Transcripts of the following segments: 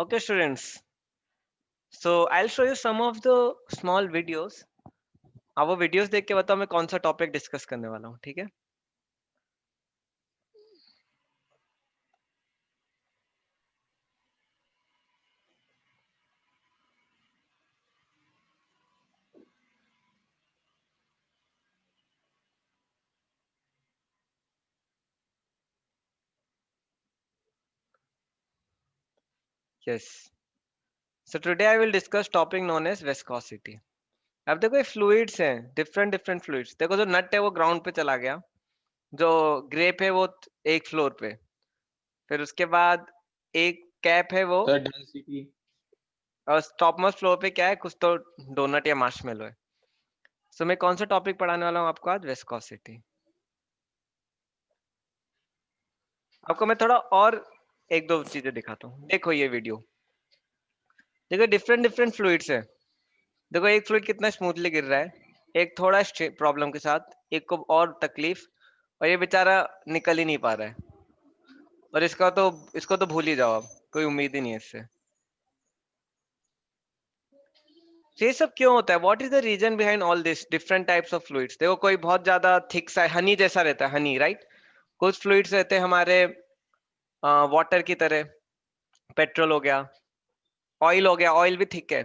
Okay, students. So I'll show you some of the small videos. अब वो videos देख के बताओ मैं कौन सा टॉपिक डिस्कस करने वाला हूँ, ठीक है? Yes. So today I will discuss topic known as viscosity. अब देखो ये फ्लूइड्स हैं, डिफरेंट डिफरेंट फ्लूइड्स. देखो जो नट है वो ग्राउंड पे चला गया, जो ग्रेप है वो एक फ्लोर पे, फिर उसके बाद एक कैप है वो सर डेंसिटी और टॉप मोस्ट फ्लोर पे क्या है, कुछ तो डोनट या मार्शमेलो है. सो मैं कौन सा टॉपिक पढ़ाने वाला हूँ आपको आज? विस्कोसिटी. आपको मैं थोड़ा और एक दो चीजें दिखाता हूँ. देखो ये वीडियो, देखो डिफरेंट डिफरेंट फ्लूइड्स है. देखो एक फ्लूइड कितना स्मूथली गिर रहा है, एक थोड़ा प्रॉब्लम के साथ, एक को और तकलीफ, और ये बेचारा निकल ही नहीं पा रहा है. और इसको तो भूल ही जाओ, अब कोई उम्मीद ही नहीं है इससे. तो ये सब क्यों होता है? What is the reason behind all this different types of fluids? देखो कोई बहुत ज्यादा थिक सा हनी जैसा रहता है, हनी, राइट? कुछ फ्लूइड्स रहते हैं हमारे वाटर की तरह, पेट्रोल हो गया, ऑयल हो गया, ऑयल भी थिक है.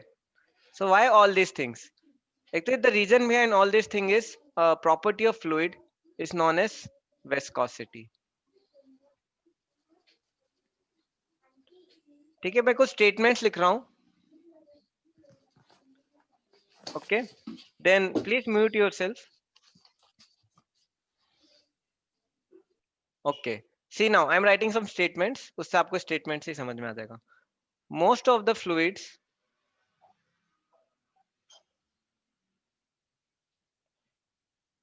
So why all these things? Actually, the reason behind all this thing is property of fluid is known as viscosity. ठीक है, मैं कुछ स्टेटमेंट्स लिख रहा हूँ. Okay, then please mute yourself. Okay, see now I am writing some statements, उससे आपको statements ही समझ में आ जाएगा. Most of the fluids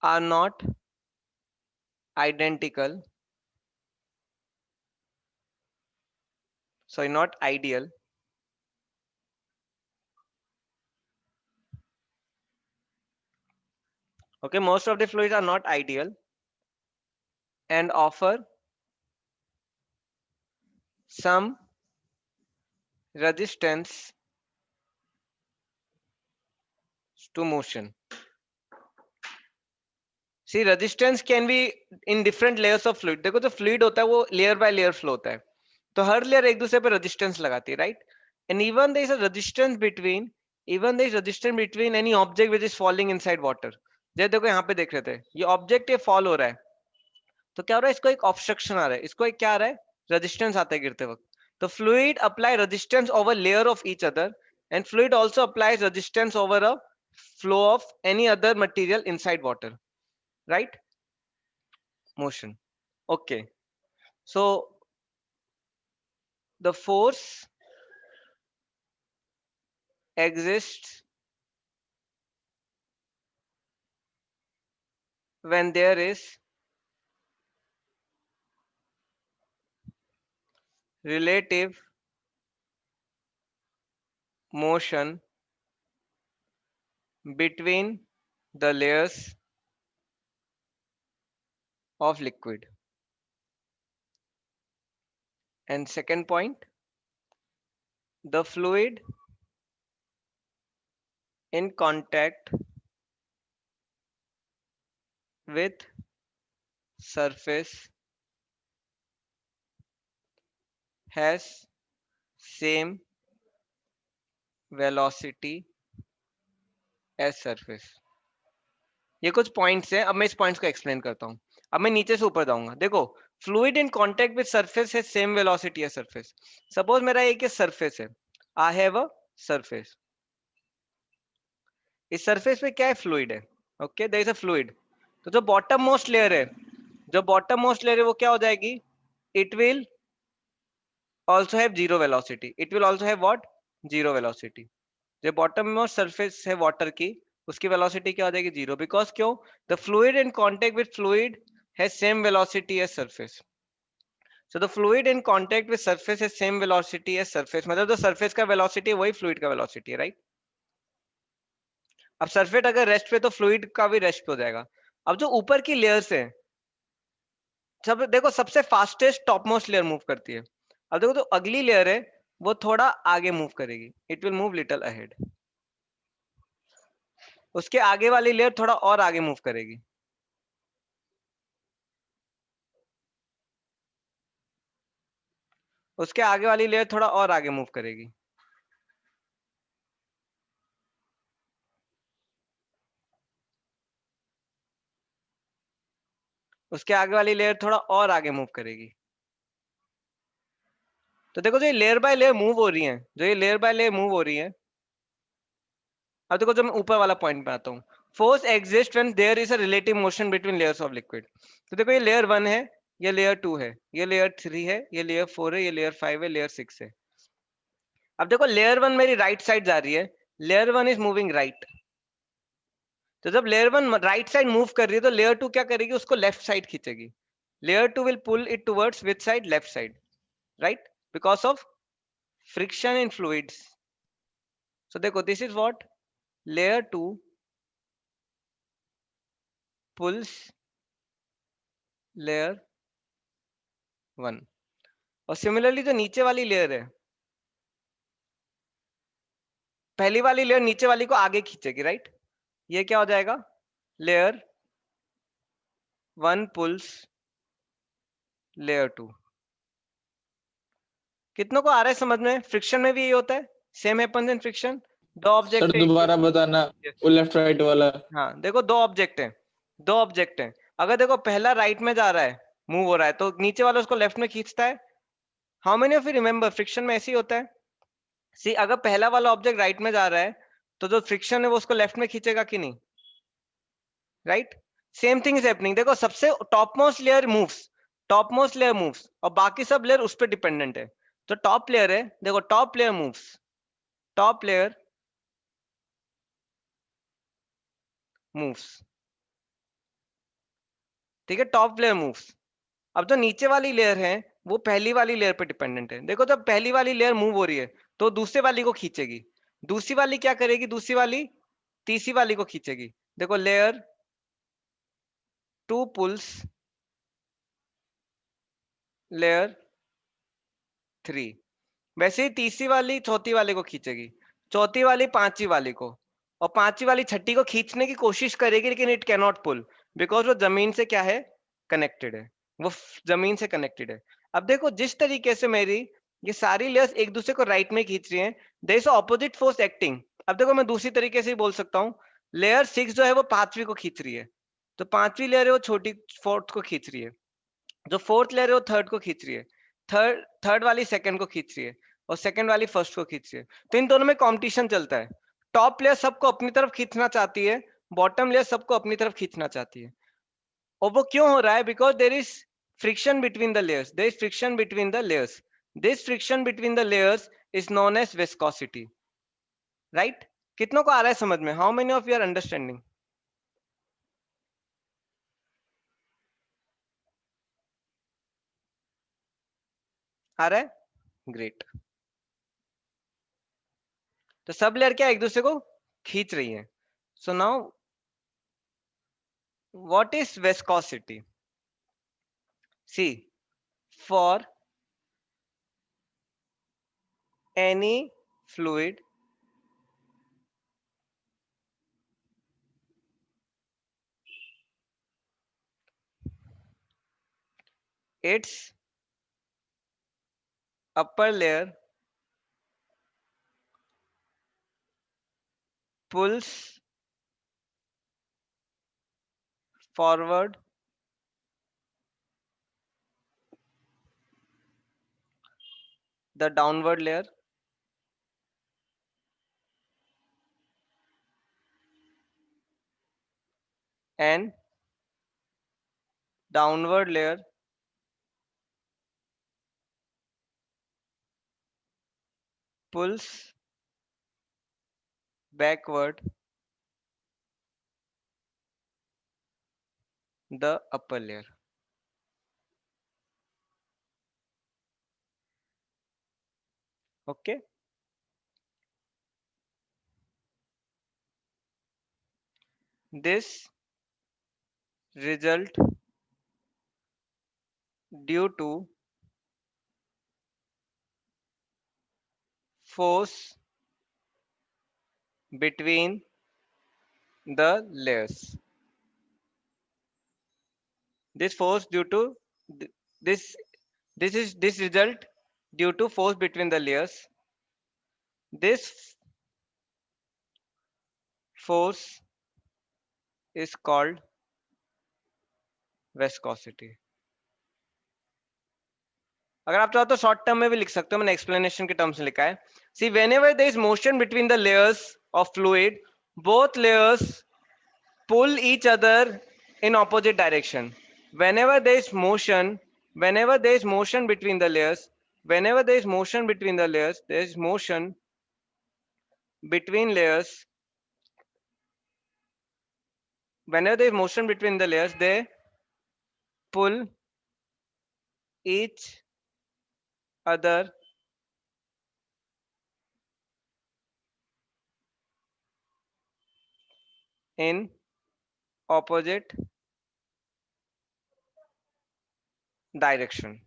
are not identical, sorry, not ideal, okay, most of the fluids are not ideal and offer some resistance to motion. See, resistance can be in different layers of fluid. देखो जो fluid होता है वो layer by layer flow होता है, तो हर layer एक दूसरे पे रेजिस्टेंस लगाती है, right? And even there is a resistance between, even there is resistance between any object which is falling inside water. जैसे देखो यहाँ पे देख रहे थे, ये ऑब्जेक्ट ये फॉल हो रहा है, तो क्या हो रहा है, इसको एक ऑब्स्ट्रक्शन आ रहा है, इसको एक क्या आ रहा है, रेजिस्टेंस आता है गिरते वक्त. तो fluid apply resistance over layer of each other, and fluid also applies resistance over a flow of any other material inside water, right? Motion. Okay, so the force exists when there is relative motion between the layers of liquid. And second point, the fluid in contact with surface has same velocity as surface. ये कुछ points हैं, अब मैं इस points को explain करता हूँ. अब मैं नीचे से ऊपर जाऊंगा. देखो, fluid in contact with surface है सेम वेलोसिटी है सरफेस. सपोज मेरा एक सरफेस है, आई हैव अ सरफेस. इस सरफेस पे क्या है? फ्लूइड है. Okay, there is a fluid. तो जो बॉटम मोस्ट लेयर है, जो बॉटम मोस्ट लेयर है वो क्या हो जाएगी? It will also have zero velocity. It will also have what? Zero velocity. जो बॉटम मोस्ट सरफेस है वाटर की, उसकी वेलोसिटी क्या हो जाएगी? जीरो. बिकॉज क्यों? The fluid in contact with fluid has same velocity as surface. So the fluid in contact with surface has same velocity as surface. मतलब जो surface का velocity है वही fluid का velocity है, right? अब surface अगर रेस्ट पे तो fluid का भी रेस्ट पे हो जाएगा. अब जो ऊपर की layers है, सब देखो सबसे fastest top most layer move करती है. अब देखो जो अगली लेयर है वो थोड़ा आगे मूव करेगी, it will move little ahead. उसके आगे वाली लेयर थोड़ा और आगे मूव करेगी। उसके आगे वाली लेयर थोड़ा और आगे मूव करेगी। उसके आगे वाली लेयर थोड़ा और आगे मूव करेगी। तो देखो जो ये लेयर बाय लेयर मूव हो रही है, जो ये लेयर बाय लेयर मूव हो रही है, अब देखो जो मैं ऊपर वाला पॉइंट पे आता हूँ, force exist when there is a relative motion between layers of liquid. तो देखो ये लेयर 1 है, ये लेयर 2 है, ये लेयर 3 है, ये लेयर 4 है, ये लेयर 5 है, लेयर 6 है। अब देखो लेयर 1 मेरी राइट साइड जा रही है, लेयर 1 इज मूविंग राइट। तो जब लेयर 1 राइट साइड मूव कर रही है तो लेयर 2 क्या करेगी, उसको लेफ्ट साइड खींचेगी। Layer 2 will pull it towards which side, left side, right, because of friction in fluids. So देखो this is what, layer 2 pulls layer 1। और सिमिलरली जो नीचे वाली लेयर है, पहली वाली लेयर नीचे वाली को आगे खींचेगी, राइट। ये क्या हो जाएगा, लेयर 1 पुल्स लेयर 2। कितनों को आ रहा है समझ में, फ्रिक्शन में भी यही होता है, सेम हैपेंस इन फ्रिक्शन। दो सर ऑब्जेक्ट है, दोबारा बताना, वो लेफ्ट राइट वाला। हाँ देखो दो ऑब्जेक्ट है, दो ऑब्जेक्ट है। अगर देखो पहला राइट में जा रहा है, मूव हो रहा है, तो नीचे वाला उसको लेफ्ट में खींचता है। How many of you remember, friction में ऐसे ही होता है। सी अगर पहला वाला ऑब्जेक्ट राइट में जा रहा है, तो जो फ्रिक्शन है वो उसको लेफ्ट में खींचेगा कि नहीं, right. Same thing is happening, देखो सबसे top most layer moves, top most layer moves, और बाकी सब लेयर उस पर डिपेंडेंट है। तो टॉप लेयर है, देखो top layer moves, top layer moves, ठीक है, टॉप लेयर मूव्स। अब जो नीचे वाली लेयर है वो पहली वाली लेयर पे डिपेंडेंट है। देखो जब पहली वाली लेयर मूव हो रही है तो दूसरे वाली को खींचेगी, दूसरी वाली क्या करेगी, दूसरी वाली तीसरी वाली को खींचेगी। देखो लेयर 2 पुल्स लेयर 3। वैसे ही तीसरी वाली चौथी वाले को खींचेगी, चौथी वाली पांचवी वाली को, और पांचवी वाली छठी को खींचने की कोशिश करेगी, लेकिन it can not pull, because वो जमीन से क्या है, कनेक्टेड है, वो जमीन से कनेक्टेड है। अब देखो जिस तरीके से मेरी ये सारी लेयर्स एक दूसरे को राइट में खींच रही हैं, there is opposite force acting. अब देखो मैं दूसरी तरीके से ही बोल सकता हूँ, लेयर 6 जो है वो पांचवी को खींच रही है, तो पांचवी लेयर है वो छोटी फोर्थ को खींच रही है, जो फोर्थ लेयर है वो थर्ड को खींच रही है, थर्ड थर्ड वाली सेकंड को खींच रही है, और सेकंड वाली फर्स्ट को खींच रही है। तो इन दोनों में कंपटीशन चलता है, टॉप लेयर सबको अपनी तरफ खींचना चाहती है, बॉटम लेयर सबको अपनी तरफ खींचना चाहती है। और वो क्यों हो रहा है, because there is friction between the layers, there is friction between the layers, this friction between the layers is known as viscosity, right. कितनों को आ रहा है समझ में, how many of you are understanding, आ रहा है, ग्रेट। तो सब लेयर क्या एक दूसरे को खींच रही है। So now what is viscosity, see for any fluid its upper layer pulls forward the downward layer and downward layer pulls backward the upper layer. Okay, this result due to force between the layers. This force due to this this result due to force between the layers. This force is called viscosity. अगर आप चाहो तो short term में भी लिख सकते हो, मैंने एक्सप्लेनेशन के टर्म्स में लिखा है. See whenever there is motion between the layers of fluid, both layers pull each other in opposite direction. Whenever there is motion, whenever there is motion between the layers, whenever there is motion between the layers, there is motion between layers. Whenever there is motion between the layers, they pull each other in opposite direction.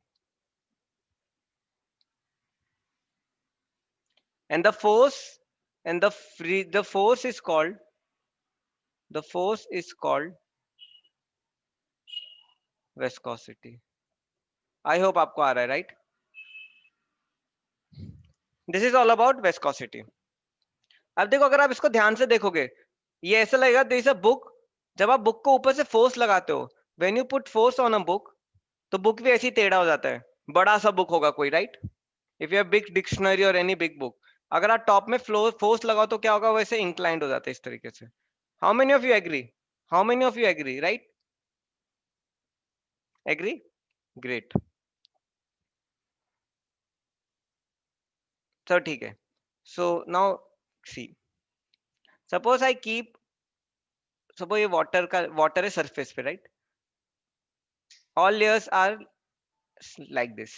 And the force and the force is called viscosity. I hope आपको आ रहा है, right? This is all about viscosity. अब देखो, अगर आप इसको ध्यान से देखोगे, ये ऐसा लगेगा there is a book. जब आप बुक को ऊपर से फोर्स लगाते हो, when you put force on a book, तो बुक भी ऐसे ही टेढ़ा हो जाता है. बड़ा सा बुक होगा कोई, right? If you have big dictionary और एनी बिग बुक, अगर आप टॉप में फोर्स लगाओ तो क्या होगा, वैसे इंक्लाइंड हो जाता है इस तरीके से. How many of you agree? How many of you agree? Right? Agree? Great. तो ठीक है. So now see, suppose I keep, suppose ये वाटर है सरफेस पे, right? All layers are like this.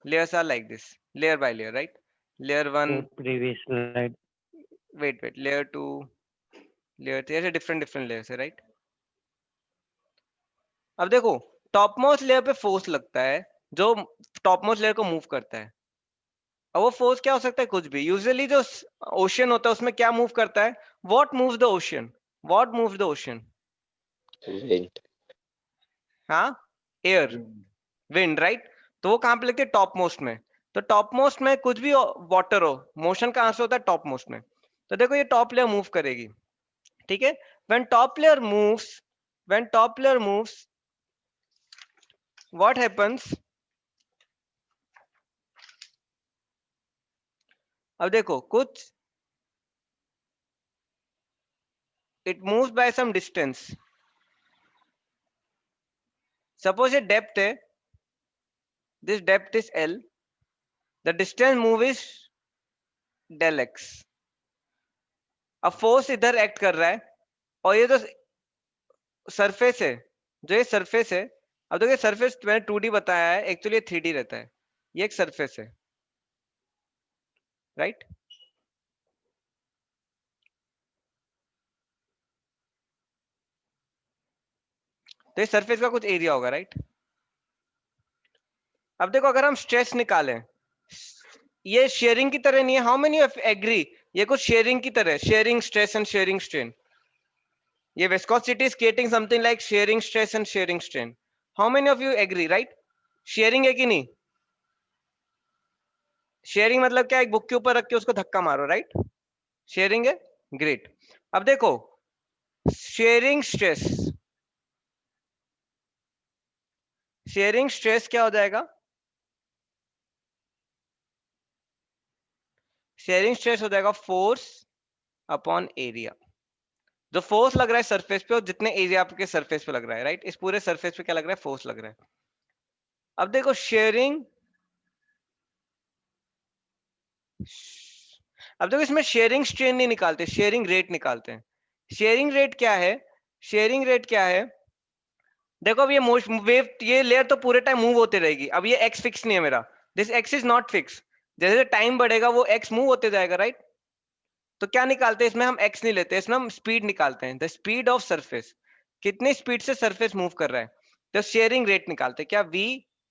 Layers are like this, layer by layer, right? Layer 1, previous slide. wait, layer 2, layer 3, ऐसे different layers है, right? अब देखो, top most layer पे force लगता है जो टॉप मोस्ट लेयर को मूव करता है. अब वो फोर्स क्या हो सकता है? कुछ भी. यूजुअली जो ओशन होता है उसमें क्या मूव करता है? What moves the ocean? What moves the ocean? Wind. हाँ, एयर, विंड, राइट? तो वो कहां पे लगती है? टॉप मोस्ट में. तो टॉप मोस्ट में कुछ भी वाटर हो, मोशन कहां से होता है? टॉप मोस्ट में. तो देखो ये टॉप लेयर मूव करेगी, ठीक है? When top layer moves, what happens? अब देखो, कुछ it moves by some distance. Suppose ये डेप्थ है, this depth is L, the distance move is del x. अब फोर्स इधर एक्ट कर रहा है और ये जो सरफेस है, अब देखिए सरफेस मैंने 2D बताया है, एक्चुअली ये 3D रहता है. ये एक सरफेस है, राइट? तो ये सरफेस का कुछ एरिया होगा, राइट? अब देखो, अगर हम स्ट्रेस निकालें, ये शेयरिंग की तरह नहीं है. How many of agree? ये कुछ शेयरिंग की तरह है, sharing stress and sharing strain. ये viscosity is creating something like sharing stress and sharing strain. How many of you agree? Right? Sharing है कि नहीं? शेयरिंग मतलब क्या? एक बुक के ऊपर रख के उसको धक्का मारो, राइट? शेयरिंग है. ग्रेट. अब देखो, शेयरिंग स्ट्रेस क्या हो जाएगा? शेयरिंग स्ट्रेस हो जाएगा फोर्स अपॉन एरिया. जो फोर्स लग रहा है सरफेस पे और जितने एरिया आपके सरफेस पे लग रहा है, राइट? इस पूरे सरफेस पे क्या लग रहा है? फोर्स लग रहा है. अब देखो शेयरिंग, अब देखो इसमें शेयरिंग स्ट्रेन नहीं निकालते, शेयरिंग रेट निकालते हैं. शेयरिंग रेट क्या है? शेयरिंग रेट क्या है? देखो अब ये वेव, ये लेयर तो पूरे टाइम मूव होते रहेगी. अब ये एक्स फिक्स नहीं है मेरा, this x is not fix. जैसे टाइम बढ़ेगा वो एक्स मूव होते जाएगा, राइट? तो क्या निकालते हैं इसमें? हम एक्स नहीं लेते, इसमें हम स्पीड निकालते हैं. द स्पीड ऑफ सरफेस, कितनी स्पीड से सरफेस मूव कर रहा है. तो शेयरिंग रेट निकालते हैं क्या? v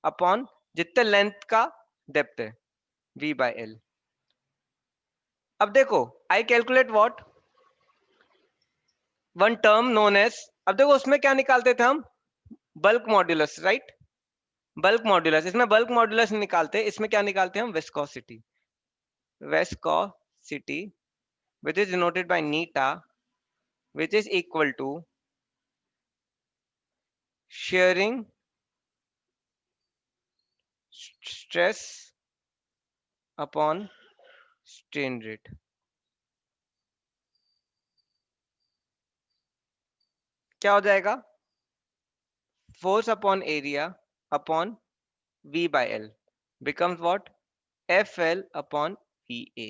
अपॉन जितने लेंथ का डेप्थ है, v बाय l. अब देखो I calculate what one term known as, अब देखो उसमें क्या निकालते थे हम, bulk modulus, right, bulk modulus, इसमें बल्क मॉड्यूलस निकालते, इसमें क्या निकालते हैं हम, viscosity, viscosity which is denoted by neta, which is equal to shearing stress upon strain rate. क्या हो जाएगा, force upon area upon V by L becomes what, FL upon VA.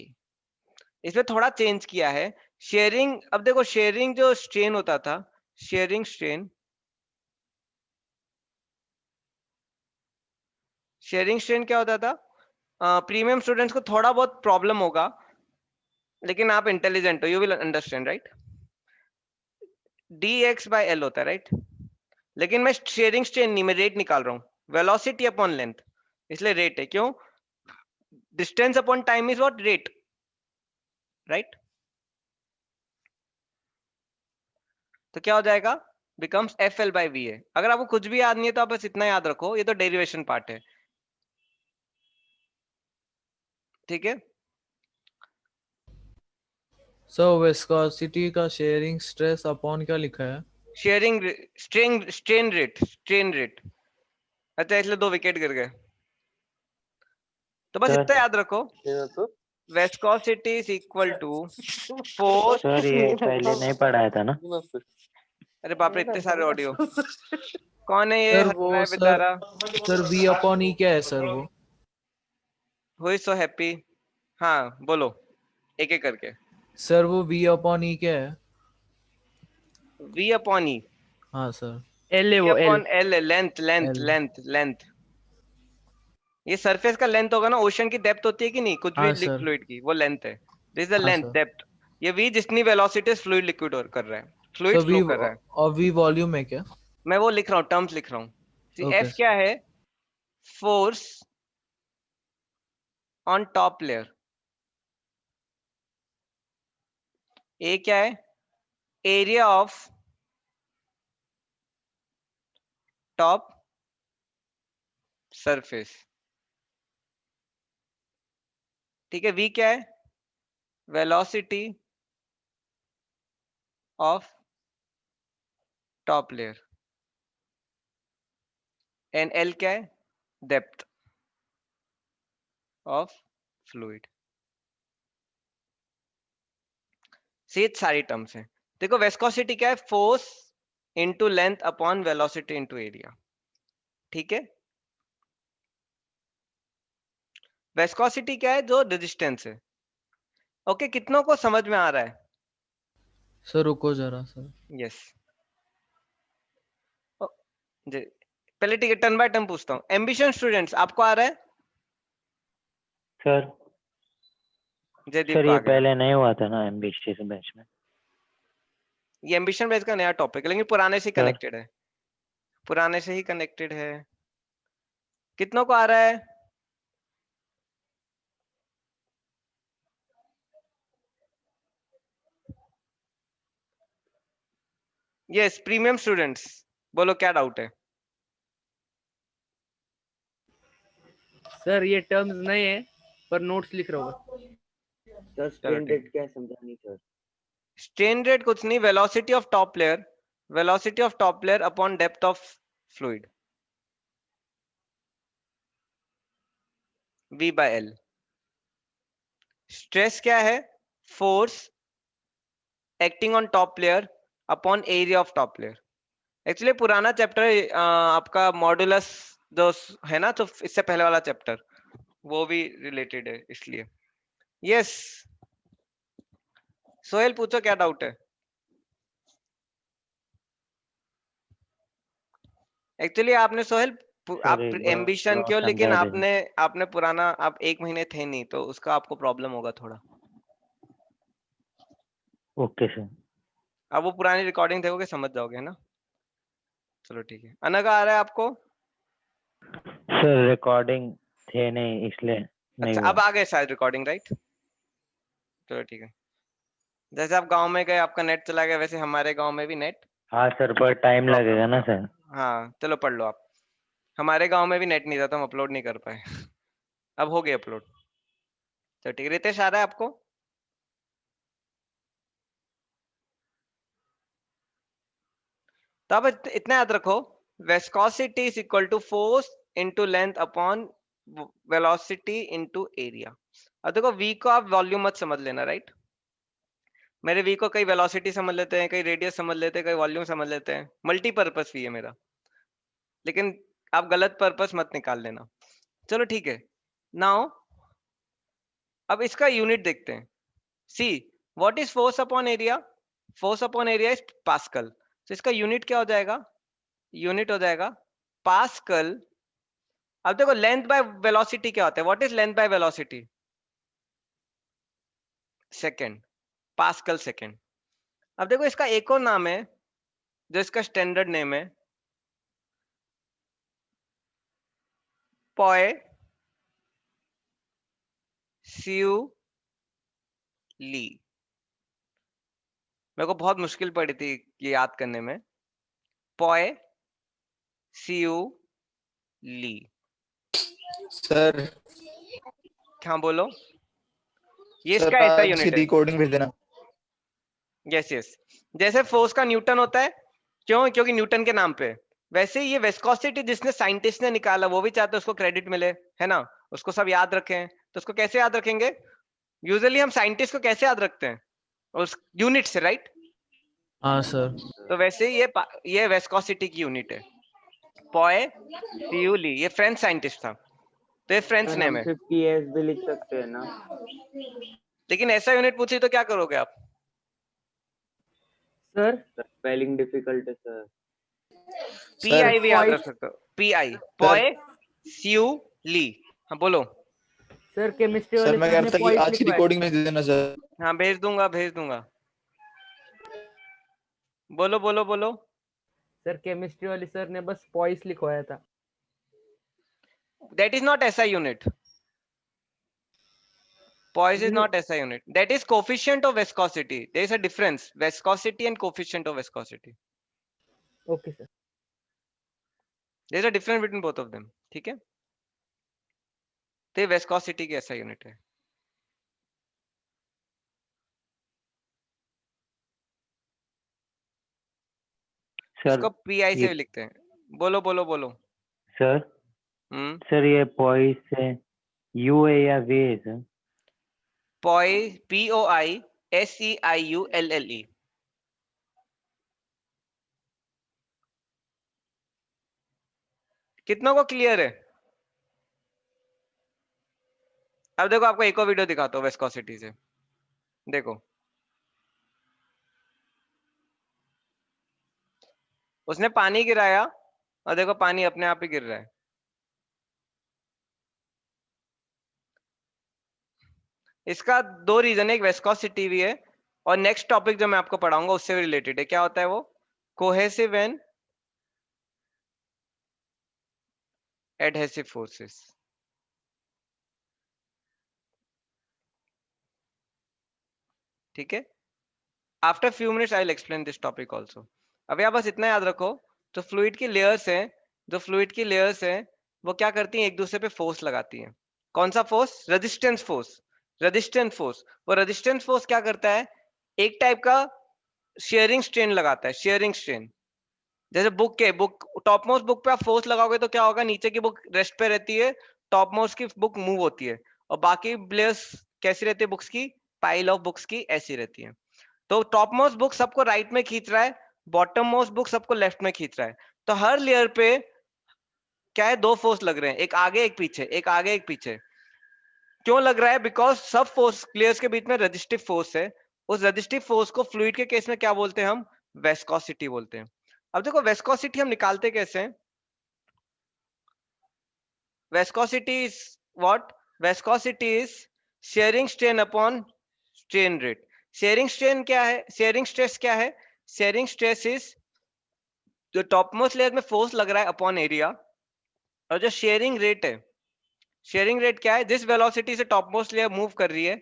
इसमें थोड़ा चेंज किया है, शेयरिंग, अब देखो शेयरिंग जो स्ट्रेन होता था, शेयरिंग स्ट्रेन, शेयरिंग स्ट्रेन क्या होता था, प्रीमियम स्टूडेंट्स को थोड़ा बहुत प्रॉब्लम होगा, लेकिन आप इंटेलिजेंट हो, you will understand, right, dx by L होता है, राइट, लेकिन मैं शेयरिंग स्ट्रेन नहीं, मैं रेट निकाल रहा हूँ, वेलोसिटी अपॉन लेंथ, इसलिए रेट है, क्यों, distance upon time is what, rate, right, तो क्या हो जाएगा, बिकम्स FL by VA। अगर आपको कुछ भी याद नहीं है तो आप बस इतना याद रखो, ये तो डेरिवेशन पार्ट है, ठीक है। सो विस्कोसिटी का शेयरिंग स्ट्रेस अपॉन क्या लिखा है? शेयरिंग स्ट्रेन रेट, अच्छा इसलिए 2 विकेट गिर गए, तो बस सर इतना याद रखो, viscosity is equal to force, sir ये पहले नहीं पढ़ाया था ना? अरे बाप रे इतने सारे ऑडियो, कौन है ये सर हंस वो रहा है सर बेचारा, सर V अपॉन E क्या है सर वो? हु इज सो हैप्पी, हाँ बोलो एक एक करके, सर वो V अपॉन E क्या है? V अपॉन E, हाँ सर, एल है V वो, एल। अपॉन L है, length length L। Length length, ये सरफेस का लेंथ होगा ना, ओशन की डेप्थ होती है कि नहीं, कुछ भी हाँ सर, फ्लूइड की, वो लेंथ है, दिस इज द हाँ लेंथ सर। डेप्थ, ये V जितनी वेलोसिटी फ्लूइड लिक्विड कर रहा है, फ्लूइड सो फ्लो V कर रहा है, और V वॉल्यूम है क्या? मैं वो लिख रहा हूँ, टर्म्स लिख रहा हूँ, ओके F क्या सर। है, force on top layer, A क्या है, एरिया ऑफ टॉप सरफेस, ठीक है, V क्या है, velocity of top layer, and L क्या है, डेप्थ ऑफ फ्लूइड, ये सारी टर्म्स हैं। देखो वेस्कोसिटी क्या है, force into length upon velocity into area, ठीक है, वेस्कोसिटी क्या है, जो रेजिस्टेंस है, ओके, कितनों को समझ में आ रहा है, सर रुको जरा सर। यस, पहले ठीक है, टर्न बाय टर्न पूछता हूँ, एम्बिशन स्टूडेंट्स आपको आ रहा है, सर जयदीप सर को ये आ गया, पहले नहीं हुआ था ना एमबीसी बैच में? ये एम्बिशन बेस का नया टॉपिक है, लेकिन पुराने से सर कनेक्टेड है, पुराने से ही कनेक्टेड है, कितनों को आ रहा है, यस, प्रीमियम स्टूडेंट्स बोलो क्या डाउट है, सर ये टर्म्स नए हैं पर नोट्स लिख रहा हूँ। सर स्ट्रेन रेट क्या है समझानी सर? स्ट्रेन रेट कुछ नहीं, velocity of top layer, velocity of top layer upon depth of fluid, V by L, stress क्या है, force acting on top layer upon area of top layer, actually पुराना chapter आपका modulus जो है ना, तो इससे पहले वाला चैप्टर वो भी रिलेटेड है, इसलिए यस, सोहेल पूछो क्या डाउट है, एक्चुअली आपने सोहेल सर आप एक बार एम्बिशन और क्यों, लेकिन समझा देना। आपने पुराना, आप 1 महीने थे नहीं, तो उसका आपको प्रॉब्लम होगा थोड़ा, ओके सर। अब वो पुरानी रिकॉर्डिंग देखोगे समझ जाओगे, है ना, चलो ठीक है, अनगा आ रहा है आपको, सर रिकॉर्डिंग थे नहीं इसलिए नहीं अच्छा हुआ। अब आ गए शायद रिकॉर्डिंग, राइट, चलो ठीक है, जैसे आप गांव में गए आपका नेट चला गया, वैसे हमारे गांव में भी नेट हाँ सर, पर टाइम प्रॉब्लम लगेगा ना था। सर। हाँ चलो पढ़ लो आप। हमारे गांव में भी नेट नहीं था तो हम अपलोड नहीं कर पाए। अब हो गया अपलोड। चलो ठीक है, रितेश आ रहा है आपको? तो अब इतना याद रखो, viscosity is equal to force into length upon velocity into area. अब देखो v को आप वॉल्यूम मत समझ लेना, राइट? मेरे v को कई वेलोसिटी समझ लेते हैं, कई रेडियस समझ लेते हैं, कई वॉल्यूम समझ लेते हैं, मल्टीपर्पज v है मेरा, लेकिन आप गलत पर्पस मत निकाल लेना। चलो ठीक है, नाउ अब इसका यूनिट देखते हैं। See what is force upon area? Force upon area is pascal, तो इसका यूनिट क्या हो जाएगा? यूनिट हो जाएगा पास्कल। अब देखो लेंथ बाय वेलोसिटी क्या होता है? What is length by velocity? Second, pascal second. अब देखो इसका एक और नाम है जो इसका स्टैंडर्ड नेम है, पॉय सिउ ली। मेरे को बहुत मुश्किल पड़ी थी ये याद करने में, पॉय सिउ ली। सर हाँ बोलो, ये सर इसका ऐसा आज यूनिट है। रिकॉर्डिंग भेज देना। यस यस, जैसे फोर्स का न्यूटन होता है, क्यों? क्योंकि न्यूटन के नाम पे। वैसे ही ये विस्कोसिटी जिसने साइंटिस्ट ने निकाला वो भी चाहते उसको क्रेडिट मिले, है ना? उसको सब याद रखें, तो उसको कैसे याद रखेंगे? यूजुअली हम साइंटिस्ट को कैसे याद रखते हैं? उस यूनिट से, राइट? हाँ सर। तो वैसे ही ये विस्कोसिटी की यूनिट है, पॉय सिउली। ये फ्रेंच साइंटिस्ट था, तो ये फ्रेंच सर नेम हम है। 50s भी लिख सकते हैं ना? लेकिन ऐसा यूनिट पूछी तो क्या करोगे आप? सर स्पेलिंग डिफिकल्ट है सर। पी आई भी याद रख सकते हो, पी आई, पॉय सिउली। हाँ बोलो। सर केमिस्ट्री सर वाले मैं सर कह ने रहा था कि पॉइस आज की लिखवाया रिकॉर्डिंग भेज देना सर। हाँ भेज दूंगा भेज दूंगा, बोलो बोलो बोलो। सर केमिस्ट्री वाले सर ने बस पॉइस लिखवाया था। That is not SI unit. Poise is not SI unit. That is coefficient of viscosity. There is a difference. Viscosity and coefficient of viscosity. Okay sir. There is a difference between both of them. ठीक है? तो ये viscosity की SI unit है। Sir इसको PI से ये भी लिखते हैं। बोलो बोलो बोलो। सर सर ये पॉइस से यू है या वे है सर? Poise, POISEIULLE। कितनों को क्लियर है? अब देखो आपको एक और वीडियो दिखाता हूँ विस्कोसिटी से, देखो। उसने पानी गिराया और देखो पानी अपने आप ही गिर रहा है। इसका दो रीजन है, एक विस्कोसिटी भी है और नेक्स्ट टॉपिक जो मैं आपको पढ़ाऊंगा उससे भी रिलेटेड है। क्या होता है वो? Cohesive and adhesive forces. ठीक है, after few minutes I will explain this topic also. अभी आप बस इतना याद रखो, जो फ्लूइड की लेयर्स हैं, जो फ्लूइड की लेयर्स हैं वो क्या करती हैं? एक दूसरे पे फोर्स लगाती हैं। कौन सा force? Resistance force. Resistance force, वो रेजिस्टेंस फोर्स क्या करता है? एक टाइप का शेयरिंग स्ट्रेन लगाता है, शेयरिंग स्ट्रेन। जैसे बुक टॉप मोस्ट बुक पे आप फोर्स लगाओगे तो क्या होगा? नीचे की बुक रेस्ट पे रहती है, टॉप मोस्ट की बुक मूव होती है, और बाकी लेयर्स कैसी रहती है बुक्स की? पाइल ऑफ बुक्स की ऐसी रहती है। तो टॉप मोस्ट बुक सबको राइट में खींच रहा है, बॉटम मोस्ट बुक सबको लेफ्ट में खींच रहा है। तो हर लेयर पे क्या है? दो फोर्स लग रहे हैं, एक आगे एक पीछे, एक आगे एक पीछे। क्यों लग रहा है? बिकॉज सब फोर्स लेयर्स के बीच में रेजिस्टिव फोर्स है। उस रेजिस्टिव फोर्स को फ्लूइड के केस में क्या बोलते हैं हम? वेस्कोसिटी बोलते हैं। अब देखो वेस्कोसिटी हम निकालते कैसे हैं? Viscosity is what? Viscosity is shearing strain upon strain rate. Shearing strain क्या है? Shearing stress क्या है? Shearing stress is जो टॉपमोस्ट लेयर में फोर्स लग रहा है अपॉन एरिया, और जो शेयरिंग रेट है, शेयरिंग रेट क्या है? जिस वेलोसिटी से टॉपमोस्ट लेयर मूव कर रही है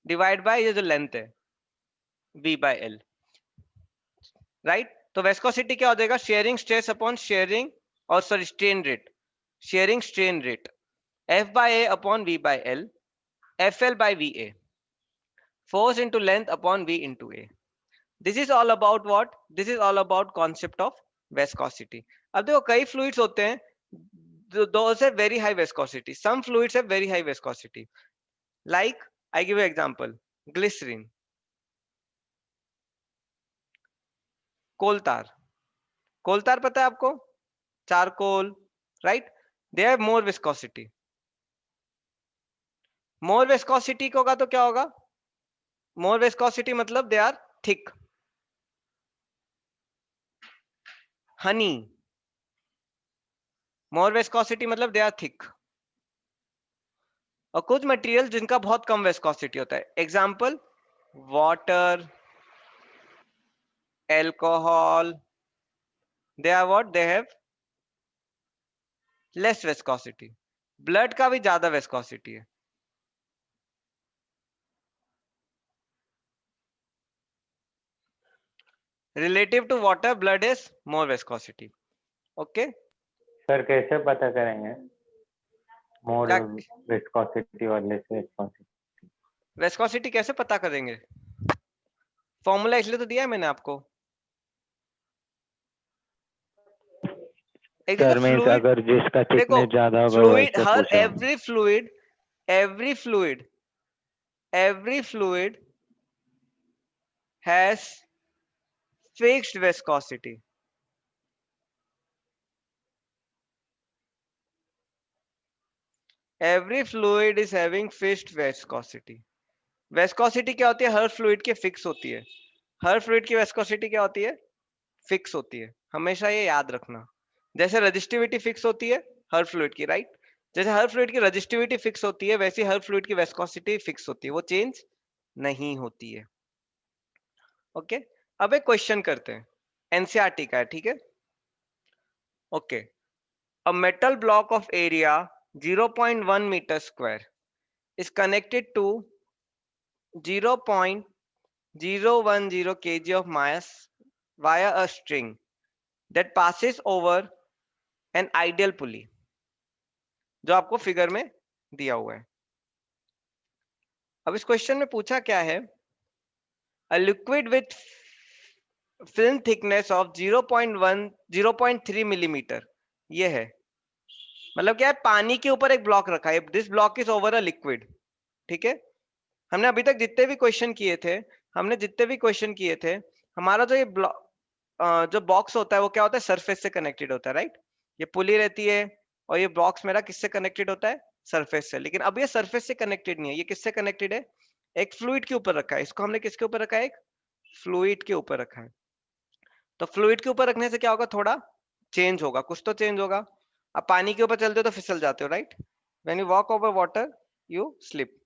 डिवाइड बाय ये जो लेंथ है v by l, राइट। तो वेस्कोसिटी क्या हो जाएगा, शेयरिंग स्ट्रेस अपॉन शेयरिंग और sorry strain rate, sharing strain rate F by A upon V by L, FL by VA, force into length upon V into A. This is all about what? This is all about concept of viscosity. अब देखो कई fluids होते हैं, those have very high viscosity. Some fluids have very high viscosity. Like I give you example, glycerin, कोलतार, कोलतार पता है आपको, charcoal, right? They have more viscosity. More viscosity होगा तो क्या होगा, more viscosity मतलब they are thick. Honey, more viscosity मतलब they are thick. और कुछ मटेरियल जिनका बहुत कम वेस्कोसिटी होता है, example water, alcohol, they are what, they have less viscosity. Blood का भी ज्यादा वेस्कोसिटी है। Relative to water blood is more viscosity. Okay sir कैसे पता करेंगे मोर विस्कोसिटी और लेस विस्कोसिटी? वेस्कोसिटी कैसे पता करेंगे, फॉर्मूला इसलिए तो दिया है मैंने आपको। सर मींस अगर जिसका थिकनेस ज्यादा होगा फ्लूइड, वैसे हर पूछा। every fluid has fixed viscosity. Every fluid is having fixed viscosity. Viscosity क्या होती है, हर फ्लूइड की फिक्स होती है। हर फ्लूइड की विस्कोसिटी क्या होती है, फिक्स होती है। हमेशा ये याद रखना। जैसे रेजिस्टिविटी फिक्स होती है हर फ्लूइड की, राइट? जैसे हर फ्लूइड की रेजिस्टिविटी फिक्स होती है, वैसे हर फ्लूइड की विस्कोसिटी फिक्स होती है, वो चेंज नहीं होती है। ओके अब एक क्वेश्चन करते हैं, एनसीईआरटी का है, ठीक है? Okay, a metal block of area 0.1 meter square is connected to 0.010 kg of mass via a string that passes over an ideal pulley, जो आपको फिगर में दिया हुआ है। अब इस क्वेश्चन में पूछा क्या है, a liquid with film thickness of 0.3 millimeter, ये है, मतलब क्या है, पानी के ऊपर एक ब्लॉक रखा है, this block is over a liquid, ठीक है? हमने अभी तक जितने भी क्वेश्चन किए थे, हमारा जो ये जो बॉक्स होता है वो क्या होता है, सरफेस से कनेक्टेड होता है, राइट? ये पुली रहती है और ये बॉक्स मेरा किससे कनेक्टेड होता है, सरफेस से। लेकिन अब ये सरफेस से कनेक्टेड नहीं है, ये किससे कनेक्टेड है, एक फ्लूइड के ऊपर रखा है। इसको हमने किसके ऊपर रखा है, एक फ्लूइड के ऊपर रखा है। तो फ्लूइड के ऊपर रखने से क्या होगा, थोड़ा चेंज होगा, कुछ तो चेंज होगा। अब पानी के ऊपर चलते हो तो फिसल जाते हो, right? When you walk over water you slip.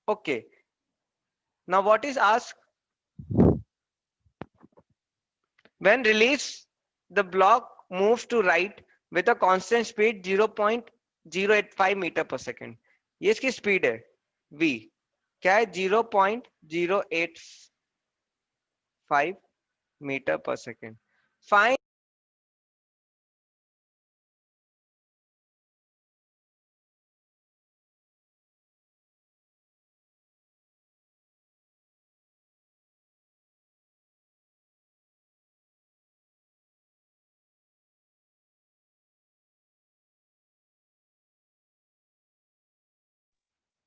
Okay, now what is asked, when released the block moves to right with a constant speed 0.085 meter per second. ये इसकी स्पीड है v, क्या है, 0.085 meter per second. Find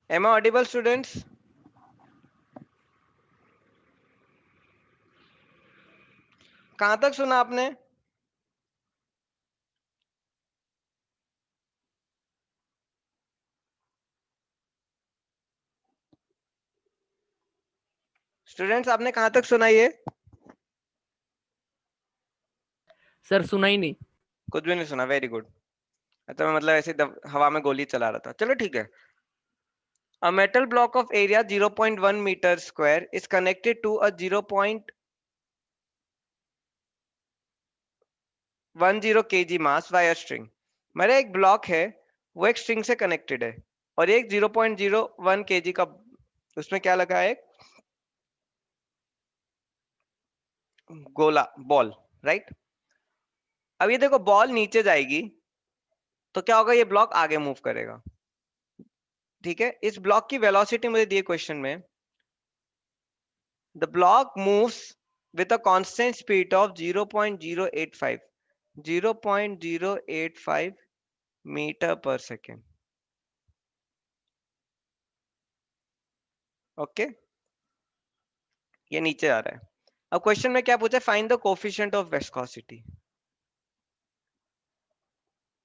am I audible, students? कहां तक सुना आपने? Students आपने कहां तक सुना ये? सर सुना ही नहीं। कुछ भी नहीं सुना, वेरी गुड। तो मैं मतलब ऐसे हवा में गोली चला रहा था, चलो ठीक है। A metal block of area 0.1 meter square is connected to a 0.10 kg mass via string. मेरा एक ब्लॉक है, वो एक स्ट्रिंग से कनेक्टेड है और एक 0.01 kg का, उसमें क्या लगा है, गोला बॉल, राइट। अब ये देखो बॉल नीचे जाएगी तो क्या होगा, ये ब्लॉक आगे मूव करेगा, ठीक है। इस ब्लॉक की वेलोसिटी मुझे दिए क्वेश्चन में, the block moves with a constant speed of 0.085 metre per second, okay. ये नीचे आ रहा है। अब क्वेश्चन में क्या पूछा, find the coefficient of viscosity.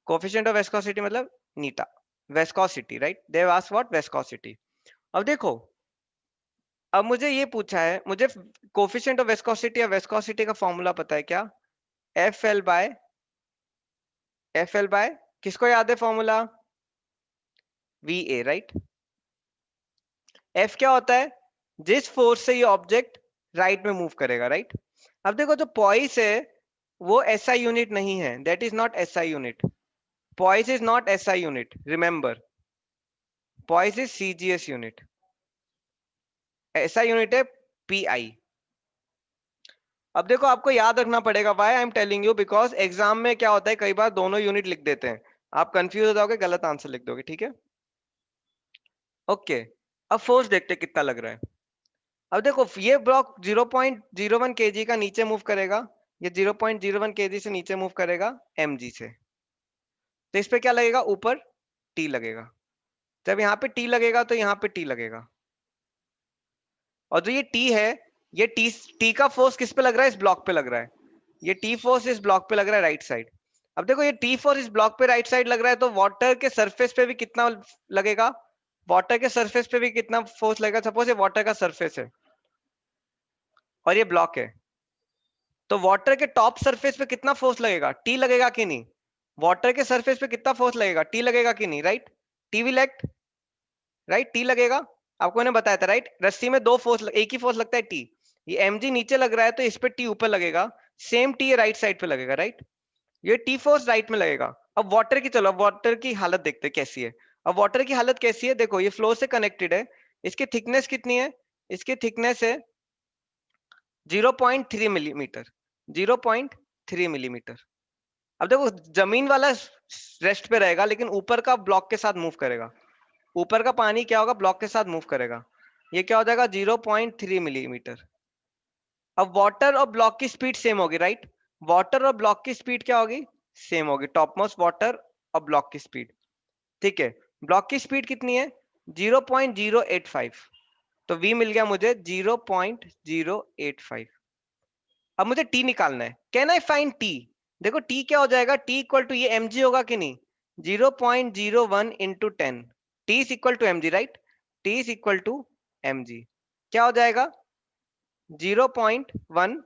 Coefficient of viscosity मतलब eta, viscosity, right. They have asked what viscosity. अब देखो, अब मुझे ये पूछा है, मुझे कोफिशिएंट ऑफ विस्कोसिटी या विस्कोसिटी का फॉर्मूला पता है क्या, एफ एल बाय किसको याद है formula, V A, right. F क्या होता है, जिस फोर्स से ये ऑब्जेक्ट राइट में मूव करेगा, राइट। अब देखो जो पॉइस है वो एसआई यूनिट नहीं है, that is not SI unit, poised is not SI unit, remember, poised is CGS unit, SI unit है पीआई। अब देखो आपको याद रखना पड़ेगा, why I am telling you, because exam में क्या होता है कई बार दोनों यूनिट लिख देते हैं, आप कंफ्यूज हो जाओगे, गलत आंसर लिख दोगे, ठीक है। ओके, अब फोर्स देखते हैं कितना लग रहा है। अब देखो ये ब्लॉक 0.01 kg का नीचे मूव करेगा, ये 0.01 kg से नीचे मूव करेगा mg से, तो इस पे क्या लगेगा, ऊपर t लगेगा। जब यहाँ पे t लगेगा तो यहाँ पे t लगेगा, और जो ये t है, ये t का फोर्स किस पे लग रहा है, इस ब्लॉक पे लग रहा है, ये t फोर्स इस ब्लॉक पे लग रहा है राइट साइड। अब देखो ये t फोर्स इस ब्लॉक पे राइट साइड लग रहा है, तो वाटर के सरफेस पे भी कितना लगेगा, वाटर के सरफेस पे भी कितना फोर्स लगेगा। सपोज ये वाटर का सरफेस है और ये ब्लॉक है, तो वाटर के टॉप सरफेस पे कितना फोर्स लगेगा, टी लगेगा कि नहीं, वाटर के सरफेस पे कितना फोर्स लगेगा, टी लगेगा कि नहीं, right. T will act, right, T लगेगा, आपको मैंने बताया था, राइट। रस्सी में दो फोर्स, एक ही फोर्स लगता है टी, ये mg नीचे लग रहा है तो इस पे टी ऊपर लगेगा, सेम टी राइट साइड पे लगेगा, राइट। ये टी फोर्स राइट में लगेगा। अब वाटर की, चलो वाटर की हालत देखते हैं कैसी है। अब वाटर की हालत कैसी है, देखो ये फ्लो से कनेक्टेड है, इसकी थिकनेस कितनी है, इसकी थिकनेस है 0.3 मिलीमीटर, 0.3 मिलीमीटर। अब देखो जमीन वाला रेस्ट पे रहेगा, लेकिन ऊपर का ब्लॉक के साथ मूव करेगा, ऊपर का पानी क्या होगा, ब्लॉक के साथ मूव करेगा, ये क्या हो जाएगा 0.3 मिलीमीटर। अब वाटर और ब्लॉक की स्पीड सेम होगी, राइट, वाटर और ब्लॉक की स्पीड क्या होगी, सेम होगी, टॉप मोस्ट वाटर और ब्लॉक की स्पीड, ठीक है। ब्लॉक की स्पीड कितनी है 0.085, तो v मिल गया मुझे 0.085। अब मुझे t निकालना है, कैन आई फाइंड t। देखो t क्या हो जाएगा, t इक्वल टू ये mg होगा कि नहीं, 0.01 into 10, t is equal to mg, right, t is equal to mg, क्या हो जाएगा 0.1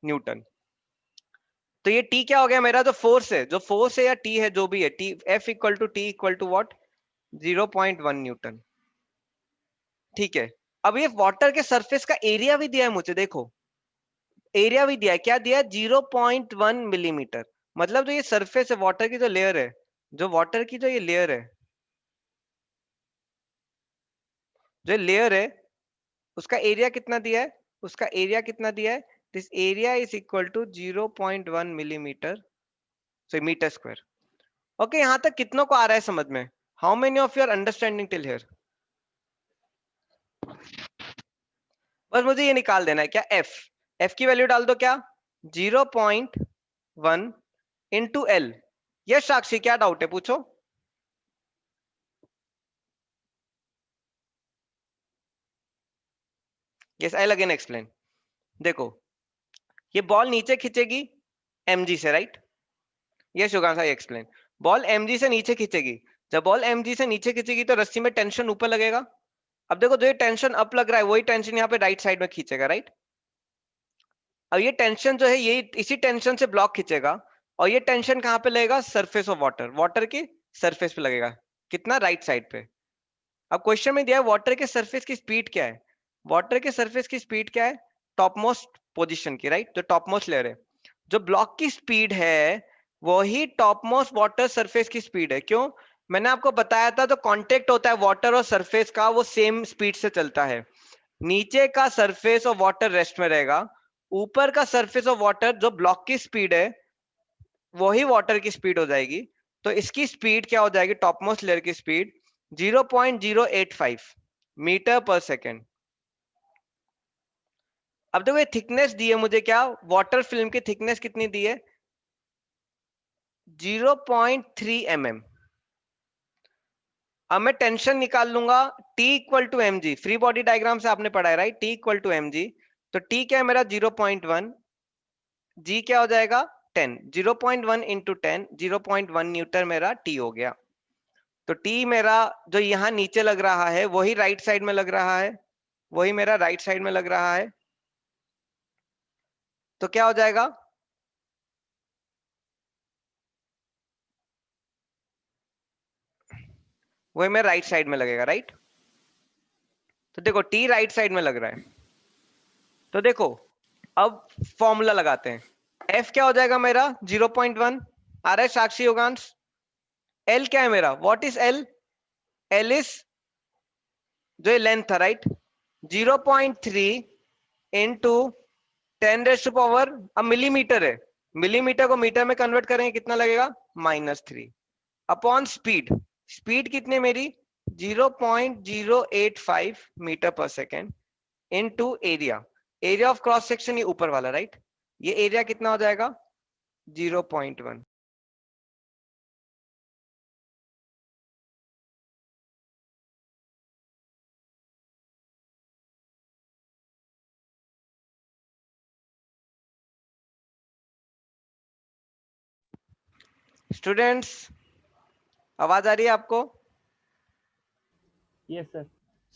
न्यूटन। तो ये t क्या हो गया, मेरा जो फोर्स है या t है, जो भी है, t f equal to t equal to what, 0.1 newton, ठीक है। अब ये वाटर के सरफेस का एरिया भी दिया है मुझे, देखो एरिया भी दिया है, क्या दिया है 0.1 मिलीमीटर, मतलब जो ये सरफेस है वाटर की जो लेयर है, जो वाटर की जो ये लेयर है, जो लेयर है उसका एरिया कितना दिया है, उसका एरिया कितना दिया है, this area is equal to 0.1 millimetre, so metre square. Okay, यहां तक कितनों को आ रहा है समझ में, how many of you are understanding till here. बस मुझे ये निकाल देना है क्या, एफ की वैल्यू डाल दो, क्या 0.1 इंटू एल। यस साक्षी, क्या डाउट है पूछो। Yes, I again explain. देखो ये बॉल नीचे खींचेगी mg से, right, yes Yugansh, I explain. Ball mg से नीचे खींचेगी, जब बॉल mg से नीचे खींचेगी तो रस्सी में टेंशन ऊपर लगेगा। अब देखो जो ये टेंशन अप लग रहा है वही टेंशन यहाँ पे राइट साइड में खींचेगा, राइट। अब ये टेंशन जो है ये इसी टेंशन से ब्लॉक खींचेगा, और ये टेंशन कहाँ पे लगेगा, सरफेस ऑफ वाटर, वाटर की सरफेस पे लगेगा, कितना, राइट साइड पे। अब क्वेश्चन में दिया है वाटर के सरफेस की स्पीड क्या है, वाटर के सरफेस की स्पीड क्या है, टॉप मोस्ट पोजिशन की, राइट, जो टॉप मोस्ट लेयर है, जो ब्लॉक की स्पीड है वही टॉप मोस्ट वाटर सरफेस की स्पीड है। क्यों, मैंने आपको बताया था, जो कांटेक्ट होता है वाटर और सरफेस का वो सेम स्पीड से चलता है। नीचे का सरफेस और वाटर रेस्ट में रहेगा, ऊपर का सरफेस और वाटर जो ब्लॉक की स्पीड है वही वाटर की स्पीड हो जाएगी। तो इसकी स्पीड क्या हो जाएगी, टॉप मोस्ट लेयर की स्पीड 0.085 मीटर पर सेकेंड। अब देखो ये थिकनेस दी है मुझे, क्या वाटर फिल्म की थिकनेस कितनी दी है, 0.3 mm। अब मैं टेंशन निकाल लूंगा, T equal to m g, free body diagram से आपने पढ़ा है right, T equal to m g. तो T क्या है मेरा 0.1, G क्या हो जाएगा 10, 0.1 इंटू 10, 0.1 न्यूटन मेरा T हो गया। तो T मेरा जो यहाँ नीचे लग रहा है वही राइट साइड में लग रहा है, वही मेरा राइट साइड में लग रहा है। तो क्या हो जाएगा, वही मेरा राइट साइड में लगेगा राइट। तो देखो T राइट साइड में लग रहा है, तो देखो अब फॉर्मूला लगाते हैं। F क्या हो जाएगा मेरा 0.1 आ रहा है साक्षी योगांश। L क्या है मेरा, what is L, L is जो ये लेंथ था राइट, 0.3 इंटू 10⁻⁴, अब मिलीमीटर है, मिलीमीटर को मीटर में कन्वर्ट करेंगे कितना लगेगा -3 अपॉन स्पीड, स्पीड कितनी मेरी 0.085 metre per second into area, area of cross section ये ऊपर वाला राइट, ये एरिया कितना हो जाएगा 0.1। स्टूडेंट्स आवाज आ रही है आपको? Yes sir.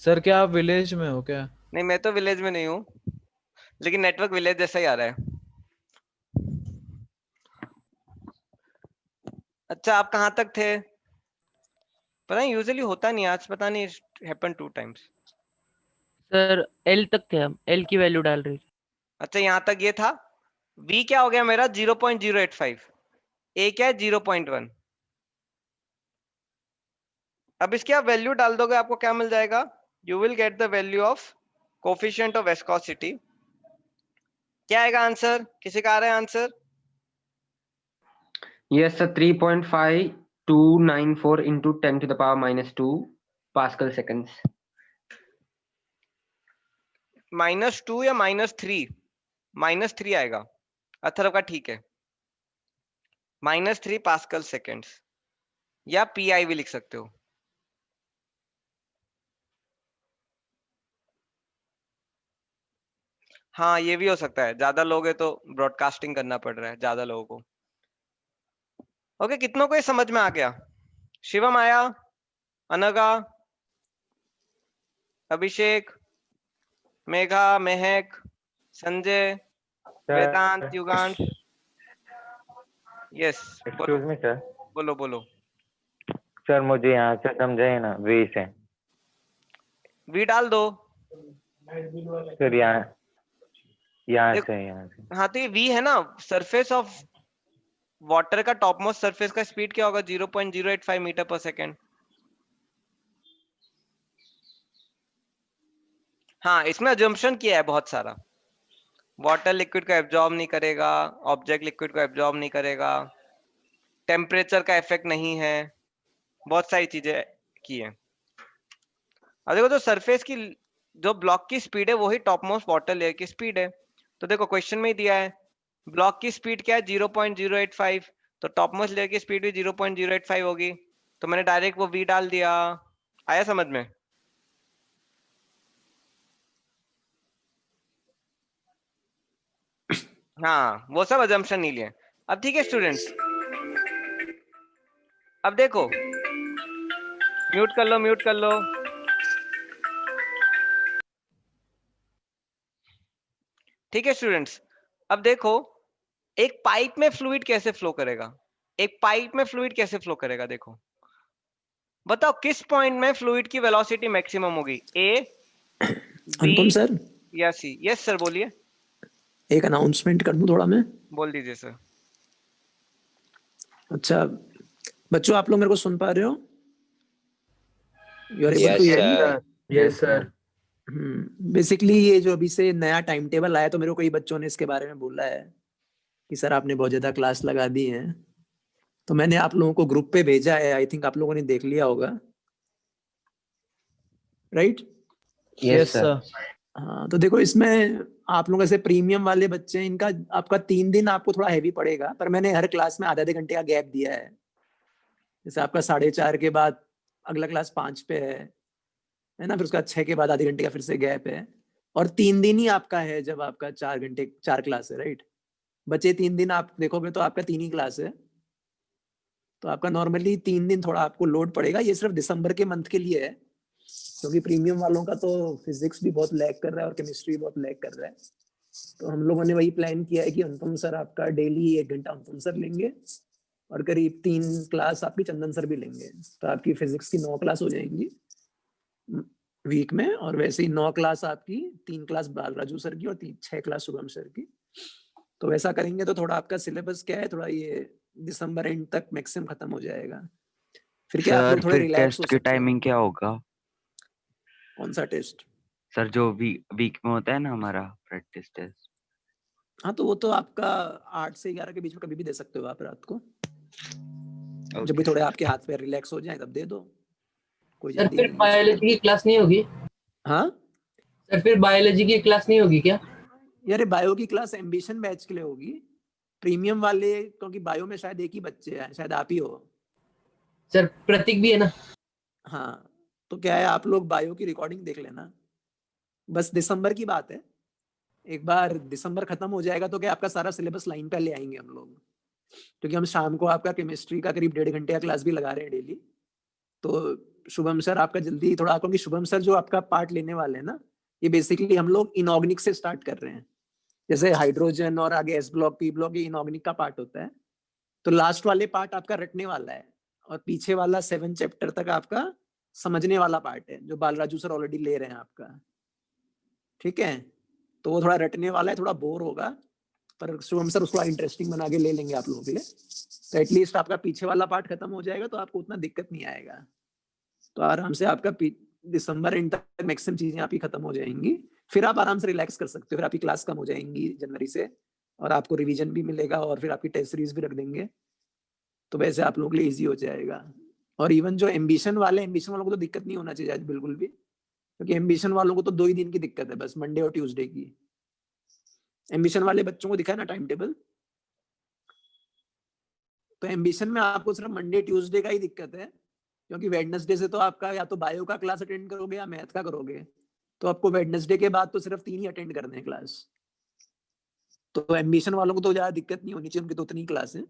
सर क्या आप विलेज में हो क्या? नहीं मैं तो विलेज में नहीं हूँ, लेकिन नेटवर्क विलेज जैसा ही आ रहा है। अच्छा आप कहाँ तक थे? पता नहीं यूजुअली होता नहीं, आज पता नहीं हैपन 2 टाइम्स। सर L तक थे हम, L की वैल्यू डाल रहे थे। अच्छा यहाँ तक ये था। V क्या हो गया मेरा 0.085, A क्या है 0.1। अब इसकी आप वैल्यू डाल दोगे आपको क्या मिल जाएगा, you will get the value of coefficient of viscosity. क्या आएगा आंसर, किसी का आ रहा है answer? Yes, sir. 3.5294 into 10 to the power -2 Pascal seconds. -2 या -3? -3 आएगा, अथर्व का ठीक है, -3 पास्कल सेकेंड्स, या PI भी लिख सकते हो। हाँ ये भी हो सकता है, ज्यादा लोग है तो ब्रॉडकास्टिंग करना पड़ रहा है ज्यादा लोगों को। ओके कितनों को ये समझ में आ गया? शिवम आया, अनगा, Abhishek, Megha, Mahak, Sanjay, Vedant, Yugansh, yes excuse me sir. बोलो बोलो। सर मुझे यहाँ से समझाइए ना, वी से। वी डाल दो सर यहाँ यहाँ देख- से यहाँ से। हाँ तो ये V है ना, सरफेस ऑफ वाटर का टॉप मोस्ट सरफेस का स्पीड क्या होगा 0.085 मीटर पर सेकेंड। हाँ इसमें अजम्पशन किया है बहुत सारा, वाटर लिक्विड को एब्जॉर्ब नहीं करेगा, ऑब्जेक्ट लिक्विड को एब्जॉर्ब नहीं करेगा, टेम्परेचर का इफेक्ट नहीं है, बहुत सारी चीजें की है। अब देखो जो सरफेस की जो ब्लॉक की स्पीड है वही टॉप मोस्ट वाटर लेयर की स्पीड है। तो देखो क्वेश्चन में ही दिया है ब्लॉक की स्पीड क्या है 0.085, तो टॉप मोस्ट लेयर की स्पीड भी 0.085 होगी। तो मैंने डायरेक्ट वो V डाल दिया। आया समझ में? हाँ वो सब अजम्पशन नहीं लिए। अब ठीक है स्टूडेंट्स, अब देखो म्यूट कर लो, म्यूट कर लो। ठीक है स्टूडेंट्स, अब देखो एक पाइप में फ्लूइड कैसे फ्लो करेगा, एक पाइप में फ्लूइड कैसे फ्लो करेगा। देखो बताओ किस पॉइंट में फ्लूइड की वेलोसिटी मैक्सिमम होगी, A, B अनुपम सर, या C? यस सर बोलिए। एक अनाउंसमेंट कर दूं थोड़ा मैं? बोल दीजिए सर। अच्छा बच्चों, आप लोग मेरे को सुन पा रहे हो? You are able to hear me? Yes sir. Basically ये जो अभी से नया टाइम टेबल आया, तो मेरे को कई बच्चों ने इसके बारे में बोला है कि सर आपने बहुत ज्यादा क्लास लगा दी है, तो मैंने आप लोगों को ग्रुप पे भेजा है। आई थिंक आप लोगों ने देख लिया होगा, राइट? Yes sir. हाँ, तो देखो इसमें आप लोग ऐसे प्रीमियम वाले बच्चे हैं, इनका आपका 3 दिन आपको थोड़ा हैवी पड़ेगा, पर मैंने हर क्लास में आधे घंटे का गैप दिया है। जैसे आपका 4:30 के बाद अगला क्लास 5 पे है ना, फिर उसका 6 के बाद आधे घंटे का फिर से गैप है, और 3 दिन ही आपका है जब आपका 4 घंटे 4 क्लास है, राइट? बचे 3 दिन आप देखोगे तो आपका 3 ही क्लास है, तो आपका नॉर्मली 3 दिन थोड़ा आपको लोड पड़ेगा। ये सिर्फ दिसंबर के मंथ के लिए है, क्योंकि प्रीमियम वालों का तो फिजिक्स भी बहुत लैग कर रहा है और केमिस्ट्री बहुत लैग कर रहा है। तो हम लोगों ने वही प्लान किया है कि अनुपम सर आपका डेली 1 घंटा अनुपम सर लेंगे, और करीब 3 क्लास आपकी चंदन सर भी लेंगे, तो आपकी फिजिक्स की 9 क्लास हो जाएंगी वीक में, और वैसे ही 9 क्लास आपकी 3 क्लास बालराजू सर की और 6 क्लास शुभम सर की। तो वैसा करेंगे तो थोड़ा आपका सिलेबस क्या है, थोड़ा ये दिसंबर एंड तक मैक्सिमम खत्म हो जाएगा। फिर क्या आप सर लोग थोड़े फिर रिलैक्स हो टेस्ट की सकते हो। टाइमिंग क्या होगा? कौन सा टेस्ट? सर जो वीक में होता है ना हमारा प्रैक्टिस टेस्ट। हाँ, तो वो तो आपका 8 से 11 के बीच में कभी भी दे सकते हो आप रात को, जब भी थोड़े आपके हाथ पे रिलैक्स हो जाए तब दे दो, कोई सर जल्दी फिर नहीं है बायोलॉजी की क्लास नहीं होगी? हाँ सर फिर बायोलॉजी की क्लास नहीं होगी क्या? यार, बायो की क्लास एम्बिशन बैच के लिए होगी, प्रीमियम वाले, क्योंकि बायो में शायद एक ही बच्चे हैं, शायद आप ही हो। सर प्रतीक भी है ना? हाँ, तो क्या है, आप लोग बायो की रिकॉर्डिंग देख लेना, बस दिसंबर की बात है। एक बार दिसंबर खत्म हो जाएगा तो क्या आपका सारा सिलेबस लाइन पे ले आएंगे हम लोग, क्योंकि हम शाम को आपका केमिस्ट्री का करीब 1.5 घंटे का क्लास भी लगा रहे हैं डेली। तो शुभम सर आपका जल्दी थोड़ा, क्योंकि शुभम सर जो आपका पार्ट लेने वाले हैं ना, ये बेसिकली हम लोग इनऑर्गेनिक से स्टार्ट कर रहे हैं। जैसे हाइड्रोजन और आगे एस ब्लॉक पी ब्लॉक, ये इनऑर्गेनिक का पार्ट होता है। तो लास्ट वाले पार्ट आपका रटने वाला है, और पीछे वाला 7 चैप्टर तक आपका समझने वाला पार्ट है, जो बालराजू सर ऑलरेडी ले रहे हैं आपका। ठीक है, तो वो थोड़ा रटने वाला है, थोड़ा बोर होगा, पर शुभम सर उसको इंटरेस्टिंग बना के ले लेंगे आप लोगों के लिए। तो एटलीस्ट आपका पीछे वाला पार्ट खत्म हो जाएगा, तो आपको उतना दिक्कत नहीं आएगा। तो आराम से आपका दिसंबर एंड तक मैक्सिमम चीजें आपकी खत्म हो जाएंगी, फिर आप आराम से रिलैक्स कर सकते हो। फिर आपकी क्लास कम हो जाएंगी जनवरी से, और आपको रिवीजन भी मिलेगा, और फिर आपकी टेस्ट सीरीज भी रख देंगे, तो वैसे आप लोगों के लिए ईजी हो जाएगा। और इवन जो एम्बिशन वालों को तो दिक्कत नहीं होना चाहिए आज बिल्कुल भी, क्योंकि एम्बिशन वालों को तो 2 ही दिन की दिक्कत है बस, मंडे और ट्यूसडे की। एम्बिशन वाले बच्चों को दिखा ना टाइम टेबल, तो एम्बिशन में आपको सिर्फ मंडे ट्यूसडे का ही दिक्कत है, क्योंकि वेडनेसडे से तो आपका या तो बायो का क्लास अटेंड करोगे या मैथ का करोगे, तो आपको वेडनेसडे के बाद तो सिर्फ 3 ही अटेंड करने हैं क्लास। तो एम्बिशन वालों को तो ज्यादा दिक्कत नहीं होनी चाहिए, उनकी तो उतनी क्लास है।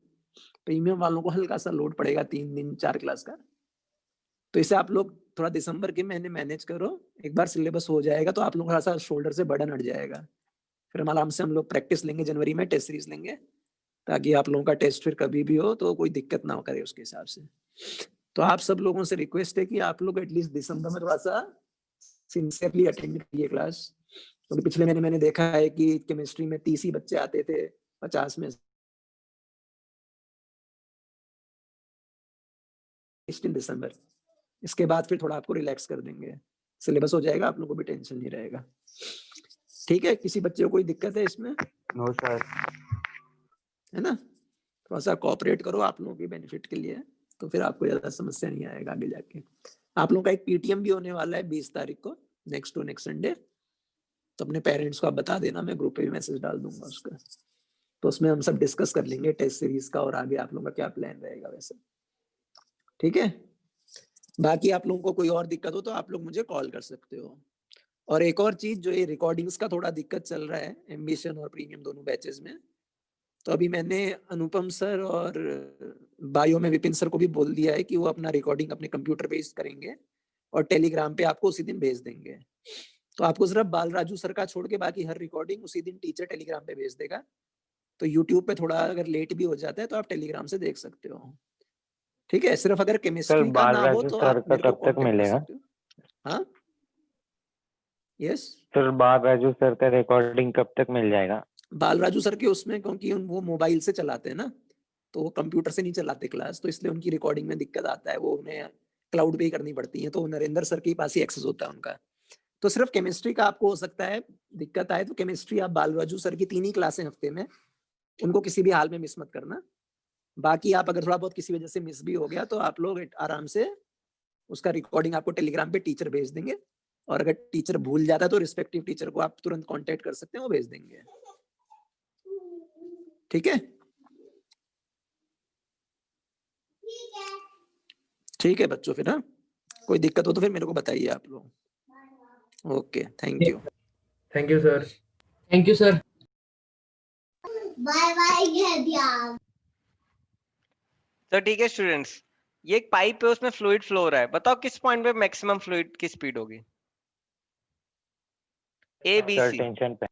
प्रीमियम वालों को हल्का सा लोड पड़ेगा 3 दिन 4 क्लास का। तो इसे आप लोग थोड़ा दिसंबर के महीने मैनेज करो, एक बार सिलेबस हो जाएगा तो आप लोग थोड़ा सा शोल्डर से बर्डन हट जाएगा। फिर हम आराम से हम लोग प्रैक्टिस लेंगे, जनवरी में टेस्ट सीरीज लेंगे, ताकि आप लोगों का टेस्ट फिर कभी भी हो तो कोई दिक्कत ना हो करे उसके हिसाब से। तो आप सब लोगों से रिक्वेस्ट है कि आप लोग एटलीस्ट दिसंबर में थोड़ा सा सिंसियरली अटेंड करिए क्लास, क्योंकि पिछले महीने मैंने देखा है कि केमिस्ट्री में 30 ही बच्चे आते थे 50 में इन दिसंबर। इसके बाद फिर थोड़ा आपको रिलैक्स कर देंगे, सिलेबस हो जाएगा, आप लोगों को भी टेंशन नहीं रहेगा। ठीक है, किसी बच्चे को कोई दिक्कत है इसमें? No sir. है ना, थोड़ा सा कोऑपरेट करो आप लोगों के बेनिफिट के लिए, तो फिर आपको ज्यादा समस्या नहीं आएगा आगे जाके। आप लोगों का एक पीटीएम भी होने वाला है 20 तारीख को, नेक्स्ट संडे। तो अपने पेरेंट्स को आप बता देना, मैं ग्रुप पे भी मैसेज डाल दूंगा उसका। तो उसमें हम सब डिस्कस कर लेंगे टेस्ट सीरीज का, और आगे आप लोगों का क्या प्लान रहेगा वैसे। ठीक है, बाकी आप लोगों को कोई और दिक्कत हो तो आप लोग मुझे कॉल कर सकते हो। और एक और चीज, जो ये रिकॉर्डिंग्स का थोड़ा दिक्कत चल रहा है एम्बिशन और प्रीमियम दोनों बैचेस में, तो अभी मैंने अनुपम सर और बायो में विपिन सर को भी बोल दिया है कि वो अपना रिकॉर्डिंग अपने कंप्यूटर पे करेंगे और टेलीग्राम पे आपको उसी दिन भेज देंगे। तो आपको सिर्फ बालराजू सर का छोड़ के बाकी हर रिकॉर्डिंग उसी दिन टीचर टेलीग्राम पे भेज देगा। तो यूट्यूब पे थोड़ा अगर लेट भी हो जाता है तो आप टेलीग्राम से देख सकते हो। ठीक है, सिर्फ अगर केमिस्ट्री का ना हो तो आप मेरे को कांटेक्ट कर सकते हो। हाँ, यस सर बालराजू सर का रिकॉर्डिंग कब तक मिल जाएगा? बालराजू सर के उसमें, क्योंकि वो मोबाइल से चलाते हैं ना, तो वो कंप्यूटर से नहीं चलाते क्लास, तो इसलिए उनकी रिकॉर्डिंग में दिक्कत आता है। वो उन्हें क्लाउड पे ही करनी पड़ती है, तो नरेंद्र सर के पास ही एक्सेस होता है उनका। तो सिर्फ केमिस्ट्री का आपको हो सकता है दिक्कत आए, तो केमिस्ट्री आप बालराजू सर की 3 ही क्लासें हफ्ते में, उनको किसी भी हाल में मिस मत करना। बाकी आप अगर थोड़ा बहुत किसी वजह से मिस भी हो गया तो आप लोग आराम से उसका रिकॉर्डिंग आपको टेलीग्राम पे टीचर भेज देंगे, और अगर टीचर भूल जाता है तो रिस्पेक्टिव टीचर को आप तुरंत कांटेक्ट कर सकते हैं, वो भेज देंगे। ठीक है, ठीक है बच्चों, फिर हाँ कोई दिक्कत हो तो फिर मेरे को बताइए आप लोग। Okay, thank you. Thank you sir. Thank you sir. Bye bye. तो ठीक है स्टूडेंट्स, ये एक पाइप है, उसमें फ्लूइड फ्लो हो रहा है। बताओ किस पॉइंट पे मैक्सिमम फ्लूइड की स्पीड होगी? A B sir C. Tension पे।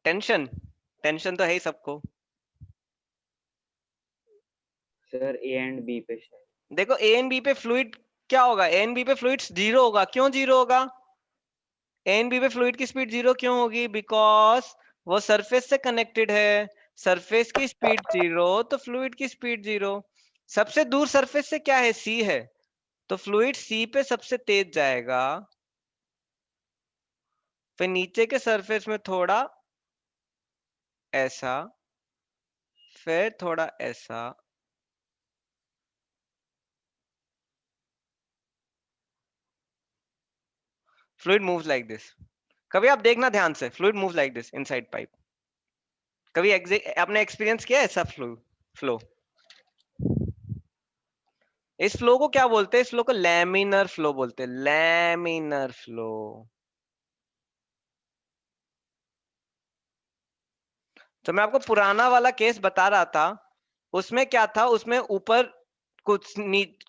टेंशन, टेंशन तो है ही सबको। सर ए एंड बी पे शायद। देखो ए एंड बी पे फ्लूइड क्या होगा? ए एंड बी पे फ्लूइड जीरो होगा। क्यों जीरो होगा? ए एंड बी पे फ्लूइड की स्पीड जीरो क्यों होगी? बिकॉज वो सरफेस से कनेक्टेड है, सरफेस की स्पीड जीरो तो फ्लूइड की स्पीड जीरो। सबसे दूर सरफेस से क्या है? सी है, तो फ्लूइड सी पे सबसे तेज जाएगा, फिर नीचे के सरफेस में थोड़ा ऐसा, फिर थोड़ा ऐसा, फ्लूइड मूव्स लाइक दिस। कभी आप देखना ध्यान से, fluid moves like this inside pipe. कभी आपने एक्सपीरियंस किया है ऐसा फ्लो? इस फ्लो को क्या बोलते हैं? इस फ्लो को लैमिनर फ्लो बोलते हैं, लैमिनर फ्लो। तो मैं आपको पुराना वाला केस बता रहा था, उसमें क्या था, उसमें ऊपर कुछ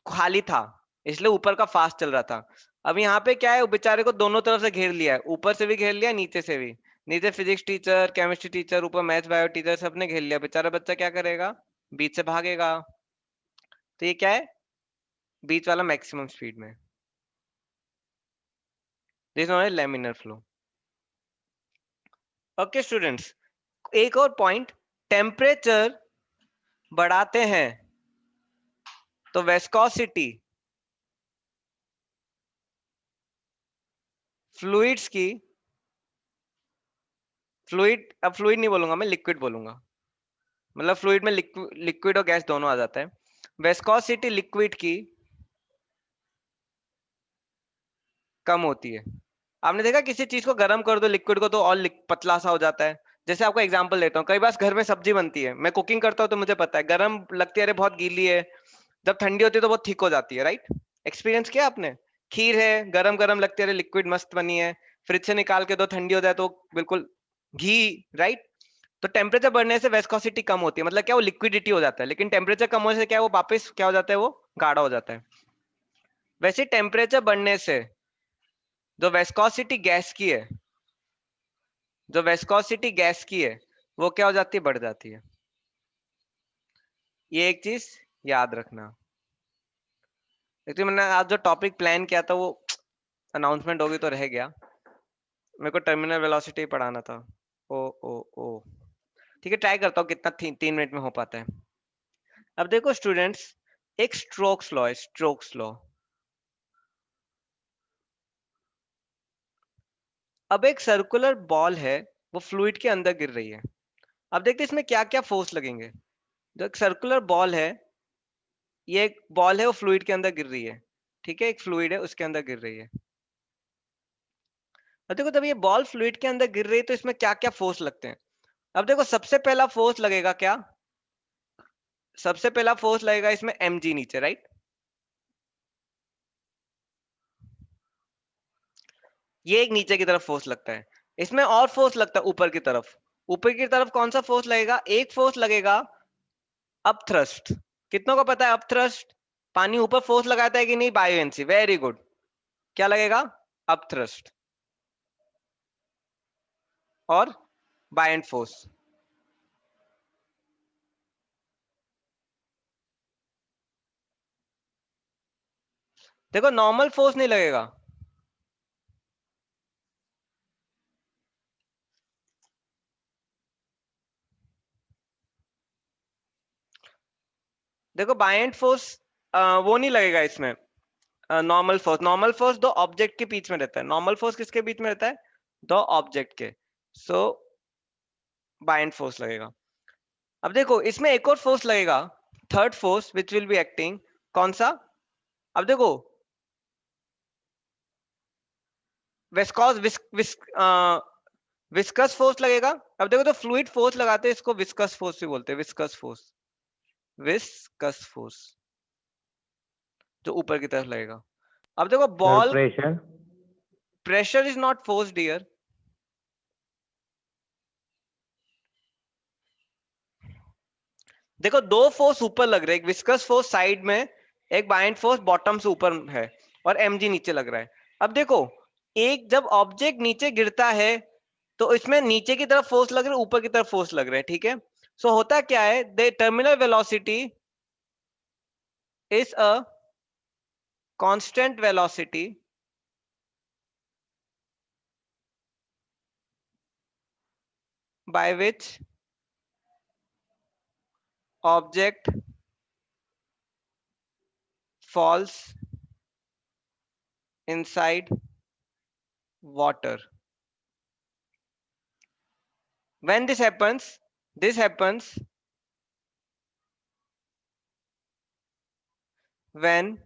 खाली था, इसलिए ऊपर का फास्ट चल रहा था। अब यहाँ पे क्या है, बेचारे को दोनों तरफ से घेर लिया है, ऊपर से भी घेर लिया, नीचे से भी। नीचे फिजिक्स टीचर, केमिस्ट्री टीचर, ऊपर मैथ्स बायो टीचर, सबने घेर लिया। बेचारा बच्चा क्या करेगा? बीच से भागेगा। तो ये क्या है? बीच वाला मैक्सिमम स्पीड में। This not a laminar flow. Okay students, एक और पॉइंट, टेम्परेचर बढ़ाते हैं तो वेस्कोसिटी फ्लूइड्स की, अब फ्लूइड नहीं बोलूंगा मैं, लिक्विड बोलूंगा, मतलब फ्लूइड में लिक्विड और गैस दोनों आ जाता है। वेस्कोसिटी लिक्विड की कम होती है। आपने देखा किसी चीज को गर्म कर दो लिक्विड को तो और पतला सा हो जाता है। जैसे आपको एग्जांपल देता हूँ, कई बार घर में सब्जी बनती है, मैं कुकिंग करता हूँ तो मुझे पता है, गर्म लगती है अरे बहुत गीली है, जब ठंडी होती है तो बहुत थिक हो जाती है, राइट? एक्सपीरियंस किया आपने? खीर है, गरम गरम लगती है, अरे लिक्विड मस्त बनी है, फ्रिज से निकाल के दो, ठंडी हो जाए तो बिल्कुल घी, राइट? तो टेम्परेचर बढ़ने से वेस्कोसिटी कम होती है, मतलब क्या, वो लिक्विडिटी हो जाता है। लेकिन टेम्परेचर कम होने से क्या है, वो वापस क्या हो जाता है, वो गाढ़ा हो जाता है। वैसे टेम्परेचर बढ़ने से जो वेस्कोसिटी गैस की है, जो वेस्कोसिटी गैस की है, वो क्या हो जाती है, बढ़ जाती है। ये एक चीज याद रखना। एक्चुअली मैंने आज जो टॉपिक प्लान किया था वो अनाउंसमेंट होगी तो रह गया, मेरे को टर्मिनल वेलोसिटी पढ़ाना था। ओ ओ ओ ठीक है, ट्राई करता हूँ कितना 3 मिनट में हो पाता है। अब देखो स्टूडेंट्स, एक स्ट्रोक्स लॉ है, स्ट्रोक्स लॉ। अब एक सर्कुलर बॉल है, वो फ्लूइड के अंदर गिर रही है। अब देखते हैं इसमें क्या क्या फोर्स लगेंगे। जो एक सर्कुलर बॉल है, ये एक बॉल है, वो फ्लूइड के अंदर गिर रही है, ठीक है, एक फ्लूइड है उसके अंदर गिर रही है। अब देखो जब ये बॉल फ्लूइड के अंदर गिर रही है तो इसमें क्या क्या फोर्स लगते हैं। अब देखो सबसे पहला फोर्स लगेगा क्या, सबसे पहला फोर्स लगेगा इसमें mg नीचे, राइट? ये एक नीचे की तरफ फोर्स लगता है। इसमें और फोर्स लगता है ऊपर की तरफ। ऊपर की तरफ कौन सा फोर्स लगेगा? एक फोर्स लगेगा अप थ्रस्ट। कितनों को पता है अप थ्रस्ट? पानी ऊपर फोर्स लगाता है कि नहीं? Buoyancy, very good. क्या लगेगा? अप थ्रस्ट और बायएंट फोर्स। देखो नॉर्मल फोर्स नहीं लगेगा, देखो बायएंट फोर्स वो नहीं लगेगा इसमें। नॉर्मल फोर्स दो ऑब्जेक्ट के बीच में रहता है। नॉर्मल फोर्स किसके बीच में रहता है? दो ऑब्जेक्ट के। सो बाइंड फोर्स लगेगा। अब देखो इसमें एक और फोर्स लगेगा, third force which will be acting. कौन सा? अब देखो विस्कस फोर्स लगेगा। अब देखो तो फ्लूइड फोर्स लगाते हैं, इसको विस्कस फोर्स भी बोलते हैं। विस्कस फोर्स जो ऊपर की तरफ लगेगा। अब देखो ball, pressure pressure is not force dear. देखो दो फोर्स ऊपर लग रहे हैं, एक विस्कस फोर्स साइड में, एक बाइंड फोर्स बॉटम से ऊपर है, और mg नीचे लग रहा है। अब देखो एक जब ऑब्जेक्ट नीचे गिरता है तो इसमें नीचे की तरफ फोर्स लग रहा है, ऊपर की तरफ फोर्स लग रहा है, ठीक है। सो होता क्या है, the terminal velocity is a constant velocity by which object falls inside water. When this happens when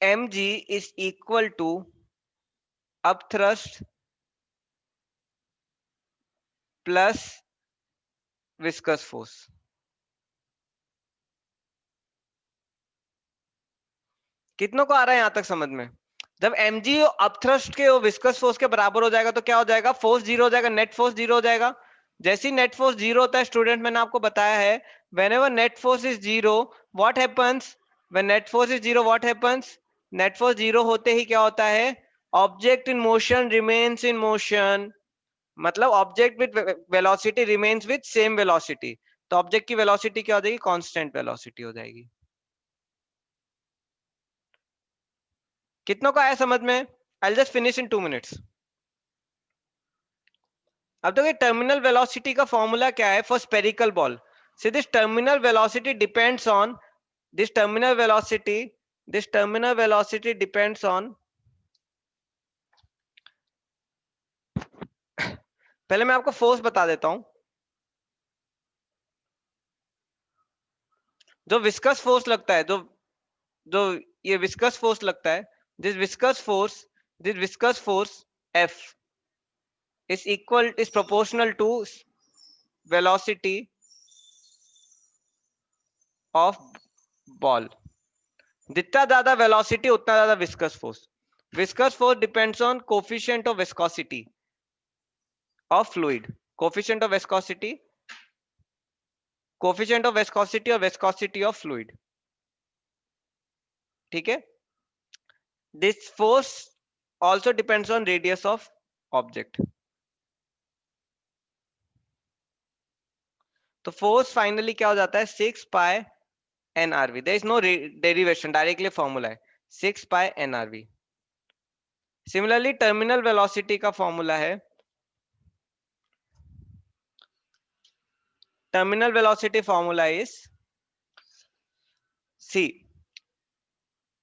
mg is equal to upthrust plus viscous force। कितनों को आ रहा है यहां तक समझ में? जब mg अपथ्रस्ट के और विस्कस फोर्स के बराबर हो जाएगा तो क्या हो जाएगा? फोर्स जीरो हो जाएगा, नेट फोर्स जीरो हो जाएगा। जैसे ही नेट फोर्स जीरो होता है स्टूडेंट, मैंने आपको बताया है, whenever net force is zero what happens? when net force is zero what happens? net force zero होते ही क्या होता है? Object in motion remains in motion. मतलब object with velocity remains with same velocity. तो ऑब्जेक्ट की velocity क्या हो जाएगी? कांस्टेंट वेलोसिटी हो जाएगी। कितनों को आया समझ में? I'll just finish in 2 minutes। अब देखो टर्मिनल वेलोसिटी का फॉर्मूला क्या है for spherical ball? See this terminal velocity depends on this terminal velocity depends on पहले मैं आपको फोर्स बता देता हूं। जो विस्कस फोर्स लगता है, जो ये विस्कस फोर्स लगता है, this viscous force F is proportional to velocity of ball। जितना ज्यादा वेलोसिटी उतना ज्यादा viscous force. Viscous force depends on coefficient of viscosity of fluid. Coefficient of viscosity और विस्कोसिटी ऑफ फ्लूइड, ठीक है। This force also depends on radius of object. तो force finally क्या हो जाता है? 6 pi nrv। There is no derivation, directly formula है 6 pi nrv। Similarly terminal velocity का फॉर्मूला है, terminal velocity formula is C,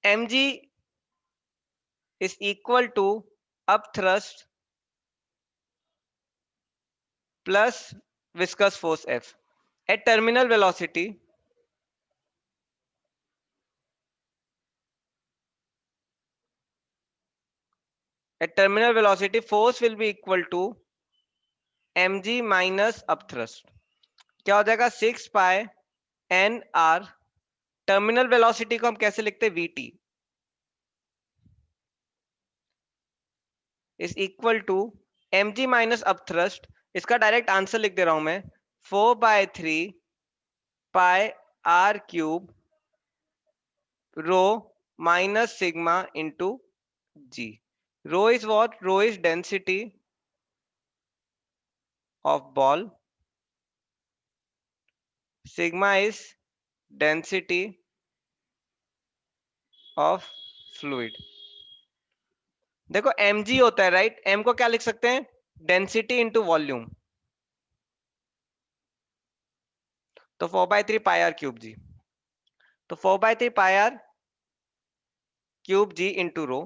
mg is equal to upthrust plus viscous force F। at terminal velocity force will be equal to mg minus upthrust। क्या हो जाएगा? 6 पाई n r। Terminal velocity को हम कैसे लिखते हैं? vt is equal to mg minus upthrust। इसका direct answer लिख दे रहा हूं मैं, 4/3 pi r cube row minus sigma into g। Rho is what? Rho is density of ball, sigma is density of fluid। देखो mg होता है, right? m को क्या लिख सकते हैं? Density into volume. तो 4/3 पाई आर क्यूब जी। तो 4/3 pi r cube g into rho,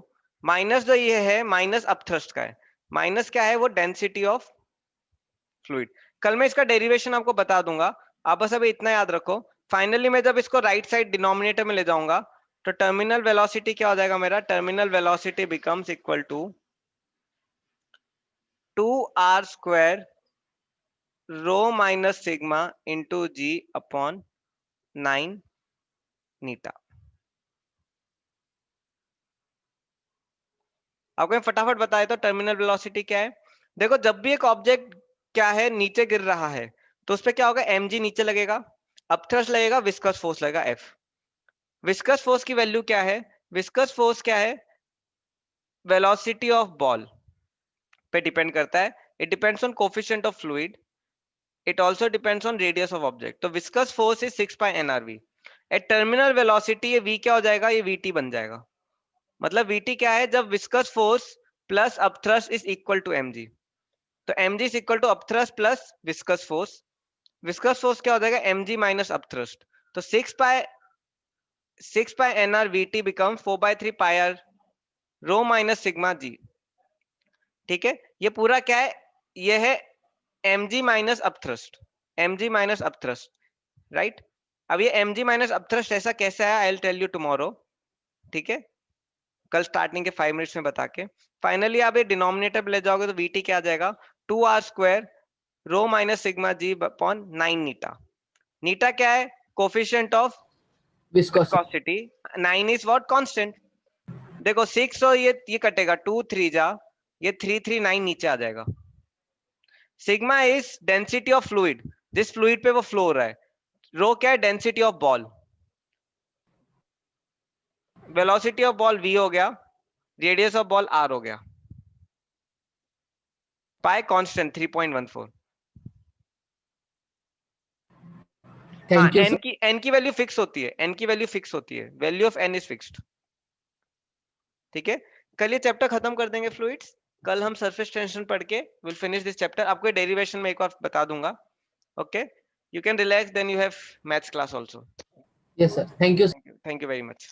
minus जो ये है माइनस अपथ्रस्ट का है, माइनस क्या है वो डेंसिटी ऑफ फ्लूइड। कल मैं इसका डेरिवेशन आपको बता दूंगा, आप बस अभी इतना याद रखो। फाइनली मैं जब इसको राइट साइड डिनोमिनेटर में ले जाऊंगा तो टर्मिनल वेलोसिटी क्या हो जाएगा मेरा, terminal velocity becomes equal to 2r² rho minus sigma into g upon 9 नीटा। आपको मैं फटाफट बताया तो टर्मिनल वेलोसिटी क्या है। देखो जब भी एक ऑब्जेक्ट क्या है नीचे गिर रहा है तो उस पर क्या होगा, mg नीचे लगेगा, अपथ्रस्ट लगेगा, विस्कस फोर्स लगेगा F। विस्कस फोर्स की वैल्यू क्या है, विस्कस फोर्स क्या है, वेलोसिटी ऑफ बॉल पे डिपेंड करता है। It depends on coefficient of fluid, it also depends on radius of object. तो viscous force is 6 pi nrv। At terminal velocity ये v क्या हो जाएगा, ये vt बन जाएगा। मतलब vt क्या है, जब viscous force plus upthrust is equal to mg। तो mg is equal to upthrust plus viscous force. Viscous force क्या हो जाएगा, mg माइनस अपथ्रस्ट। तो 6 pi nr vt become 4/3 pi r rho minus sigma g. ठीक है, ये पूरा क्या है, ये है mg minus upthrust, mg minus upthrust, right. अब ये mg माइनस अपथ्रस्ट ऐसा कैसे आया, I will tell you tomorrow. ठीक है, कल स्टार्टिंग के 5 मिनट्स में बता के। फाइनली आप ये डिनोमिनेटर ले जाओगे तो vt क्या आ जाएगा, 2r² रो माइनस सिग्मा जी अपॉन 9 नीटा। नीटा क्या है, coefficient of viscosity, 9 is what, constant. देखो 6 और ये कटेगा, 2 3 जा, ये 3 3 9 नीचे आ जाएगा। Sigma is density of fluid, जिस फ्लूइड पे वो फ्लो हो रहा है। रो क्या है, density of ball. Velocity of ball v हो गया, रेडियस ऑफ बॉल r हो गया। पाई कांस्टेंट 3.14। हाँ, थैंक यू n की वैल्यू फिक्स होती है, n की वैल्यू फिक्स होती है, value of n is fixed. ठीक है, कल ये चैप्टर खत्म कर देंगे फ्लूइड्स। कल हम सरफेस टेंशन पढ़ के विल फिनिश दिस चैप्टर। आपको डेरिवेशन में एक और बता दूंगा। Okay, you can relax, then you have maths class also. Yes sir, thank you thank you very much.